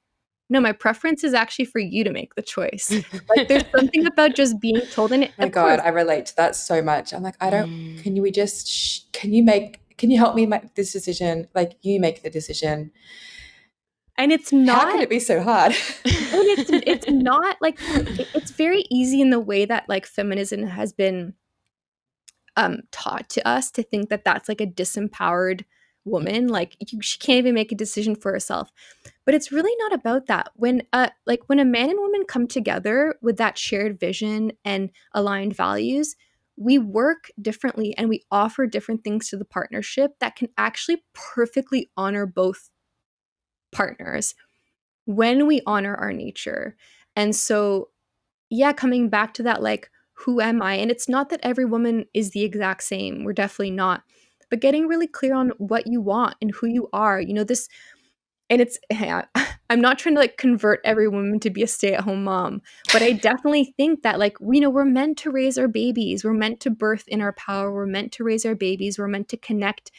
no, my preference is actually for you to make the choice. Like there's something about just being told. And my God, I relate to that so much. I'm like, I don't, can you help me make this decision? Like you make the decision. And it's not. How can it be so hard? And it's not like it's very easy in the way that like feminism has been taught to us to think that that's like a disempowered woman, like she can't even make a decision for herself. But it's really not about that. When when a man and woman come together with that shared vision and aligned values, we work differently and we offer different things to the partnership that can actually perfectly honor both partners when we honor our nature. And so, yeah, coming back to that, like, who am I? And it's not that every woman is the exact same. We're definitely not. But getting really clear on what you want and who you are, this, and it's, I'm not trying to like convert every woman to be a stay-at-home mom, but I definitely think that like, we're meant to raise our babies. We're meant to birth in our power. We're meant to raise our babies. We're meant to connect,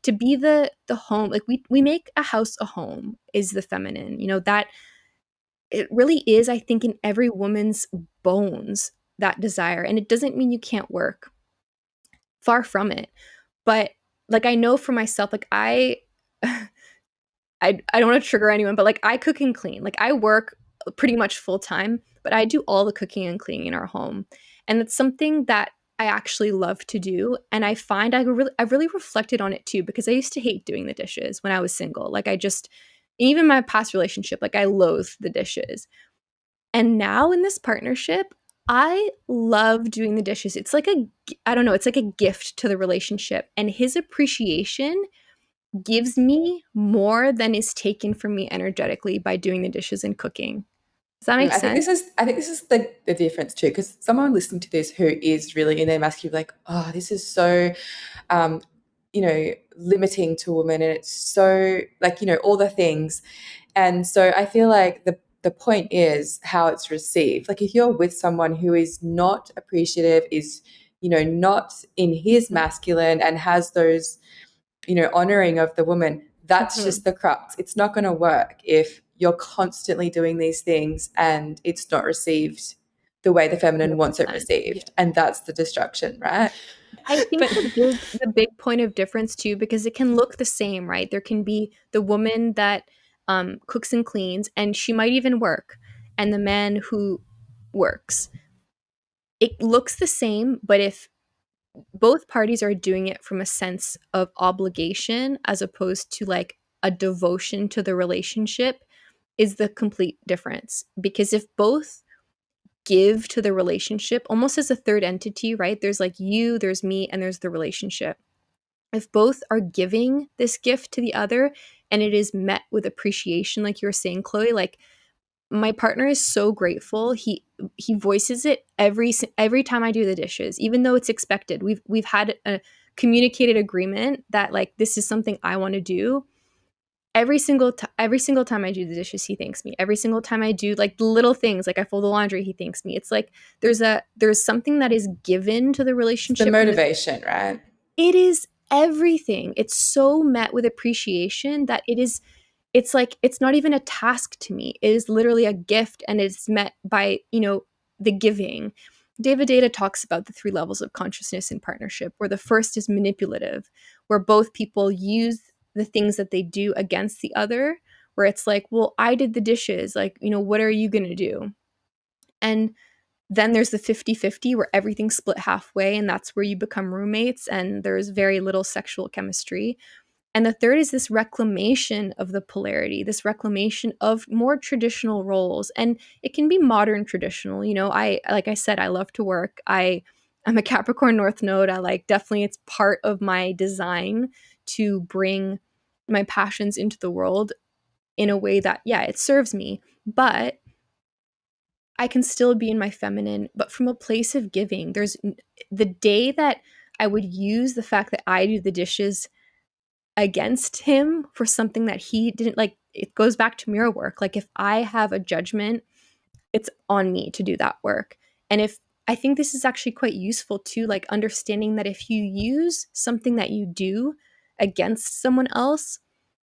to be the home. Like we make a house a home is the feminine, that it really is, I think, in every woman's bones, that desire. And it doesn't mean you can't work. Far from it. But like, I know for myself, like I don't want to trigger anyone, but like I cook and clean. Like I work pretty much full time, but I do all the cooking and cleaning in our home. And it's something that I actually love to do. And I find I've really reflected on it too, because I used to hate doing the dishes when I was single. Like even my past relationship, like I loathed the dishes. And now in this partnership, I love doing the dishes. It's like I don't know, it's like a gift to the relationship. And his appreciation gives me more than is taken from me energetically by doing the dishes and cooking. Does that make sense? I think this is the difference too, because someone listening to this who is really in their masculine, like, oh, this is so, limiting to women, and it's so like, all the things. And so I feel like the point is how it's received. Like if you're with someone who is not appreciative, is, not in his masculine and has those, honoring of the woman, that's just the crux. It's not going to work if you're constantly doing these things and it's not received the way the feminine wants it received. Yeah. And that's the destruction, right? I think the big point of difference too, because it can look the same, right? There can be the woman that cooks and cleans, and she might even work, and the man who works. It looks the same, but if both parties are doing it from a sense of obligation as opposed to like a devotion to the relationship, is the complete difference. Because if both give to the relationship almost as a third entity, right? There's like you, there's me, and there's the relationship. If both are giving this gift to the other and it is met with appreciation, like you were saying, Chloe, like my partner is so grateful. He voices it every time I do the dishes, even though it's expected. We've had a communicated agreement that like this is something I want to do. Every single time I do the dishes, he thanks me. Every single time I do like the little things, like I fold the laundry, he thanks me. It's like there's something that is given to the relationship. The motivation, right? It is everything. It's so met with appreciation that it's like it's not even a task to me. It is literally a gift, and it's met by, the giving. David Data talks about the 3 levels of consciousness in partnership, where the first is manipulative, where both people use the things that they do against the other, where it's like, well, I did the dishes, like, what are you going to do? And then there's the 50-50 where everything's split halfway, and that's where you become roommates and there's very little sexual chemistry. And the third is this reclamation of the polarity, this reclamation of more traditional roles. And it can be modern traditional. Like I said, I love to work. I'm a Capricorn North Node. Definitely it's part of my design to bring my passions into the world in a way that, yeah, it serves me. But I can still be in my feminine, but from a place of giving. There's the day that I would use the fact that I do the dishes against him for something that he didn't like. It goes back to mirror work. Like if I have a judgment, it's on me to do that work. And if I think this is actually quite useful too, like understanding that if you use something that you do against someone else,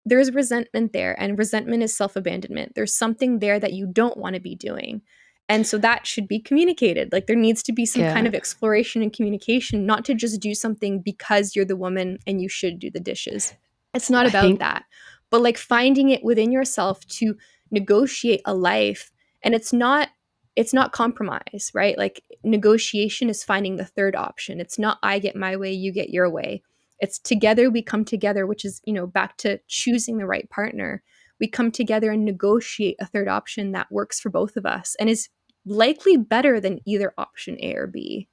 there's resentment there, and resentment is self-abandonment. There's something there that you don't want to be doing. And so that should be communicated. Like there needs to be some kind of exploration and communication, not to just do something because you're the woman and you should do the dishes. It's not about that. but like finding it within yourself to negotiate a life. And it's not compromise, right? Like negotiation is finding the third option. It's not I get my way, you get your way. It's together we come together, which is, back to choosing the right partner. We come together and negotiate a third option that works for both of us and is likely better than either option A or B.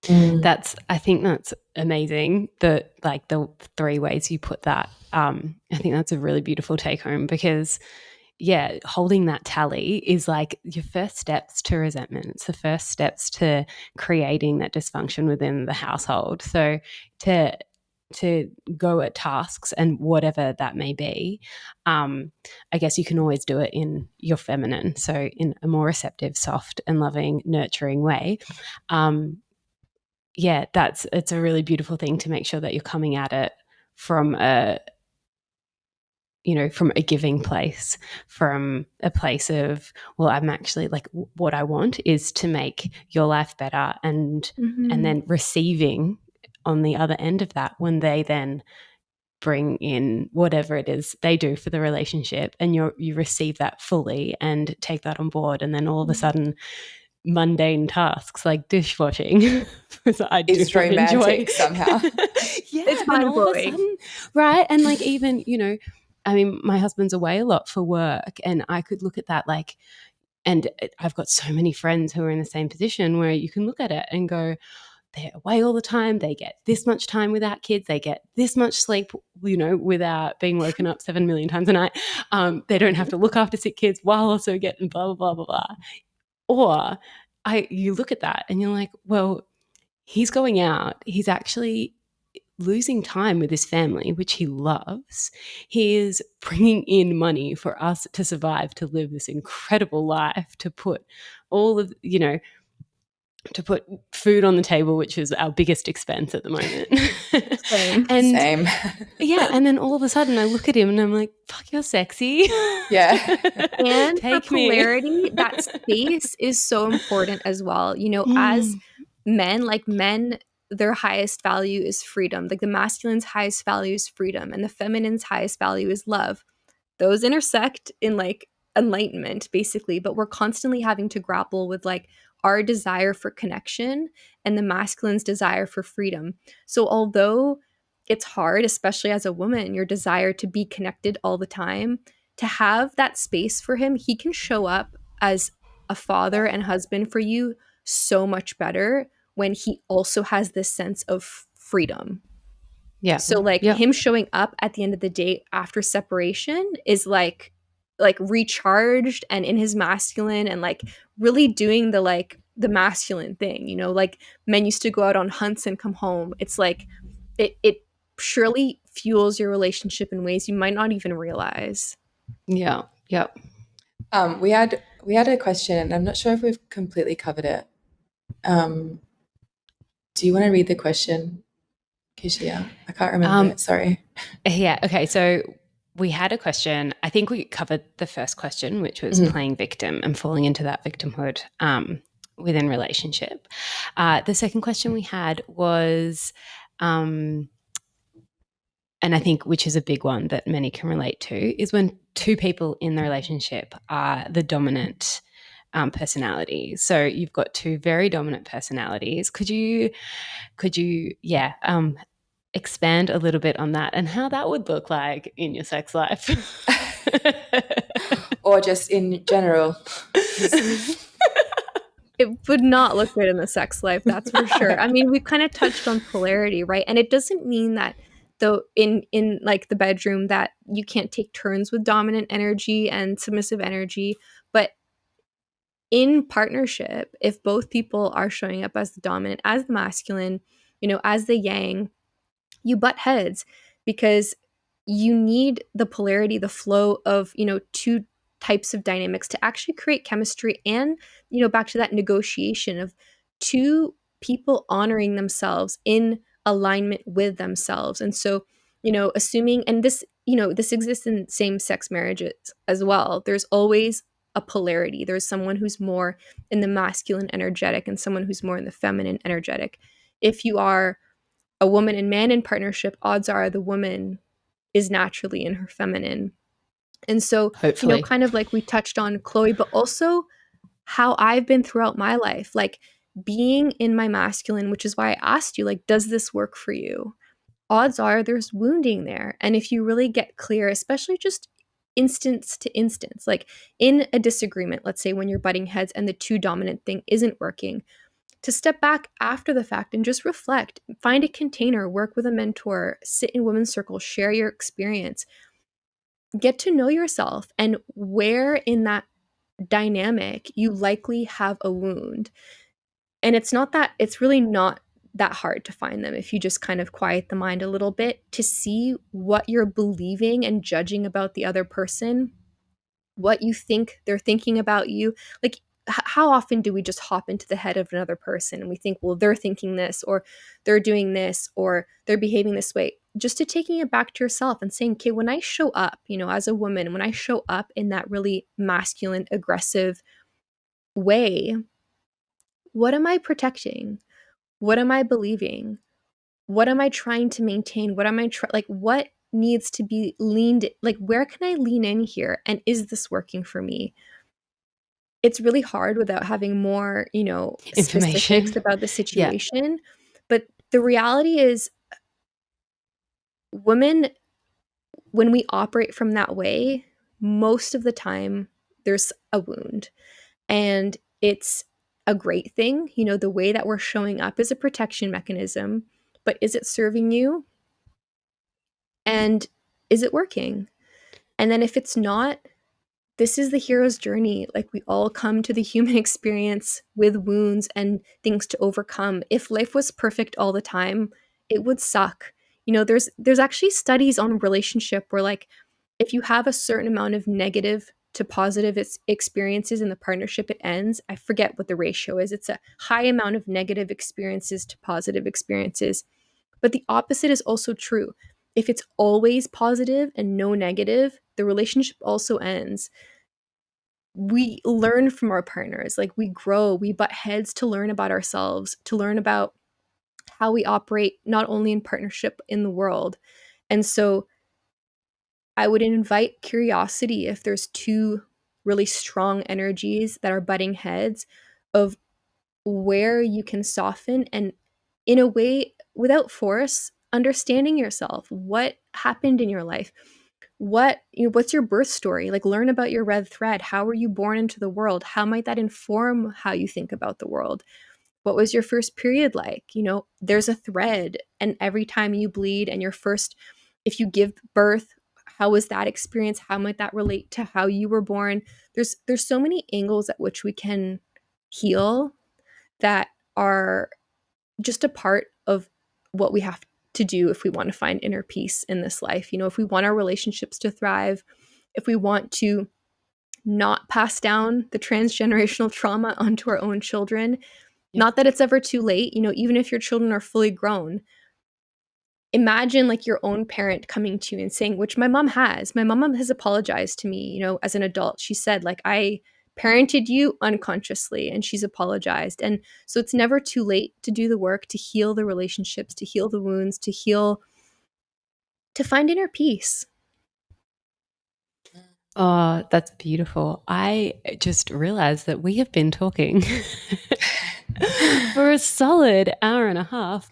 I think that's amazing. The 3 ways you put that. I think that's a really beautiful take home, because holding that tally is like your first steps to resentment. It's the first steps to creating that dysfunction within the household. So to go at tasks and whatever that may be, I guess you can always do it in your feminine, so in a more receptive, soft and loving, nurturing way. It's a really beautiful thing to make sure that you're coming at it from a giving place, from a place of, well, I'm actually like, what I want is to make your life better, and then receiving on the other end of that when they then bring in whatever it is they do for the relationship, and you receive that fully and take that on board, and then all of a sudden mundane tasks like dishwashing is romantic somehow. It's mind-blowing, right? And like, even I mean, my husband's away a lot for work, and I could look at that like, and I've got so many friends who are in the same position where you can look at it and go, they're away all the time, they get this much time without kids, they get this much sleep, without being woken up 7 million times a night. They don't have to look after sick kids while also getting blah, blah, blah, blah, blah. Or you look at that and you're like, well, he's going out, he's actually losing time with his family, which he loves. He is bringing in money for us to survive, to live this incredible life, to put all of, to put food on the table, which is our biggest expense at the moment. Same. Same. Yeah. And then all of a sudden I look at him and I'm like, fuck, you're sexy. Yeah. And Take for polarity, that space is so important as well. As men, their highest value is freedom. Like the masculine's highest value is freedom, and the feminine's highest value is love. Those intersect in like enlightenment, basically, but we're constantly having to grapple with like our desire for connection and the masculine's desire for freedom. So although it's hard, especially as a woman, your desire to be connected all the time, to have that space for him, he can show up as a father and husband for you so much better when he also has this sense of freedom. Yeah. So like him showing up at the end of the day after separation is like recharged and in his masculine, and like really doing the masculine thing, like men used to go out on hunts and come home. It's like it surely fuels your relationship in ways you might not even realize. Yeah. Yep. We had a question, and I'm not sure if we've completely covered it. Do you want to read the question, Keshia? I can't remember it. Sorry. Yeah. Okay. So we had a question. I think we covered the first question, which was playing victim and falling into that victimhood within relationship. The second question we had was, and I think which is a big one that many can relate to, is when two people in the relationship are the dominant personality. So you've got two very dominant personalities. Could you expand a little bit on that and how that would look like in your sex life? Or just in general? It would not look good in the sex life, that's for sure. I mean, we've kind of touched on polarity, right? And it doesn't mean that though in like the bedroom that you can't take turns with dominant energy and submissive energy, but in partnership, if both people are showing up as the dominant, as the masculine, as the yang, you butt heads because you need the polarity, the flow of, two types of dynamics to actually create chemistry and, back to that negotiation of two people honoring themselves in alignment with themselves. And so, assuming, and this, this exists in same-sex marriages as well. There's always a polarity. There's someone who's more in the masculine energetic and someone who's more in the feminine energetic. If you are a woman and man in partnership, odds are the woman is naturally in her feminine. And so, Hopefully. kind of like we touched on Chloe, but also how I've been throughout my life, like being in my masculine, which is why I asked you, like, does this work for you? Odds are there's wounding there. And if you really get clear, especially just instance to instance, like in a disagreement, let's say when you're butting heads and the two dominant thing isn't working, to step back after the fact and just reflect, find a container, work with a mentor, sit in women's circles, share your experience, get to know yourself and where in that dynamic you likely have a wound. And it's really not that hard to find them if you just kind of quiet the mind a little bit to see what you're believing and judging about the other person, what you think they're thinking about you. Like, how often do we just hop into the head of another person and we think, well, they're thinking this, or they're doing this, or they're behaving this way? Just to taking it back to yourself and saying, okay, when I show up, as a woman, when I show up in that really masculine, aggressive way, what am I protecting? What am I believing? What am I trying to maintain? What am I what needs to be leaned, like, where can I lean in here? And is this working for me? It's really hard without having more, Information specifics about the situation. Yeah. But the reality is, women, when we operate from that way, most of the time there's a wound. And it's a great thing. The way that we're showing up is a protection mechanism, but is it serving you? And is it working? And then if it's not, this is the hero's journey. Like, we all come to the human experience with wounds and things to overcome. If life was perfect all the time, it would suck. There's actually studies on relationship where, like, if you have a certain amount of negative to positive experiences in the partnership, it ends. I forget what the ratio is. It's a high amount of negative experiences to positive experiences. But the opposite is also true. If it's always positive and no negative, the relationship also ends. We learn from our partners, like, we grow, we butt heads to learn about ourselves, to learn about how we operate, not only in partnership, in the world. And so I would invite curiosity if there's two really strong energies that are butting heads, of where you can soften and, in a way, without force, understanding yourself. What happened in your life? What's your birth story? Like, learn about your red thread. How were you born into the world? How might that inform how you think about the world? What was your first period like? There's a thread, and every time you bleed and if you give birth, how was that experience? How might that relate to how you were born? There's so many angles at which we can heal that are just a part of what we have to do if we want to find inner peace in this life. If we want our relationships to thrive, if we want to not pass down the transgenerational trauma onto our own children, not that it's ever too late, even if your children are fully grown. Imagine, like, your own parent coming to you and saying, which my mom has apologized to me, as an adult. She said, like, I parented you unconsciously, and she's apologized. And so it's never too late to do the work, to heal the relationships, to heal the wounds, to find inner peace. Oh, that's beautiful. I just realized that we have been talking for a solid hour and a half.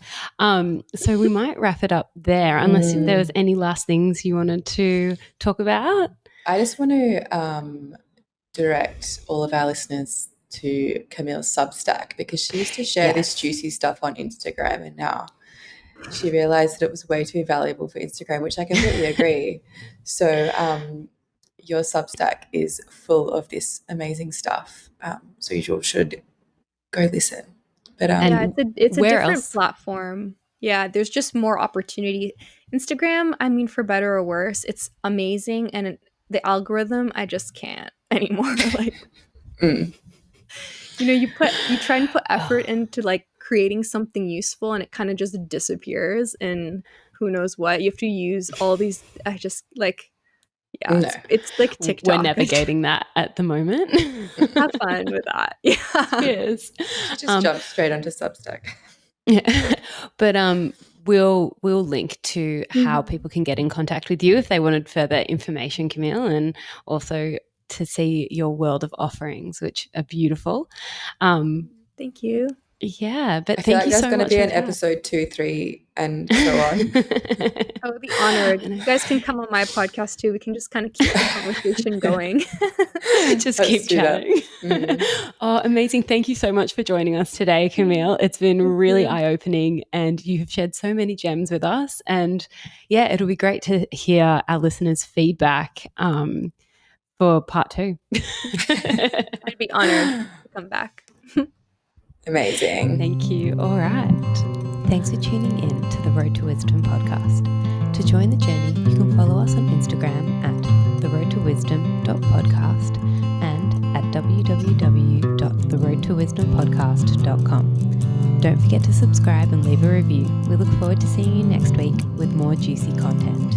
So we might wrap it up there, unless there was any last things you wanted to talk about. I just want to direct all of our listeners to Camille's Substack, because she used to share this juicy stuff on Instagram, and now she realized that it was way too valuable for Instagram, which I completely agree. So your Substack is full of this amazing stuff. So you all should go listen. But it's a different else? platform. Yeah, there's just more opportunity. Instagram, I mean, for better or worse, it's amazing, and the algorithm, I just can't anymore. Like, you try and put effort into, like, creating something useful, and it kind of just disappears, and who knows what. You have to use all these. I just, like, it's like TikTok. We're navigating that at the moment. Have fun with that. Yeah. Yes. Just jump straight onto Substack. Yeah. But we'll link to how people can get in contact with you if they wanted further information, Camille, and also to see your world of offerings, which are beautiful. Thank you. Yeah, but I feel thank you so much. there's going to be an episode 2, 3, and so on. I would be honored. You guys can come on my podcast too. We can just kind of keep the conversation going. Just Let's keep do that. chatting. Oh, amazing. Thank you so much for joining us today, Camille. It's been really eye-opening and you have shared so many gems with us. And yeah, it'll be great to hear our listeners' feedback for part 2. I'd be honored to come back. Amazing. Thank you. All right. Thanks for tuning in to the Road to Wisdom podcast. To join the journey, you can follow us on Instagram at theroadtowisdom.podcast and at www.theroadtowisdompodcast.com. Don't forget to subscribe and leave a review. We look forward to seeing you next week with more juicy content.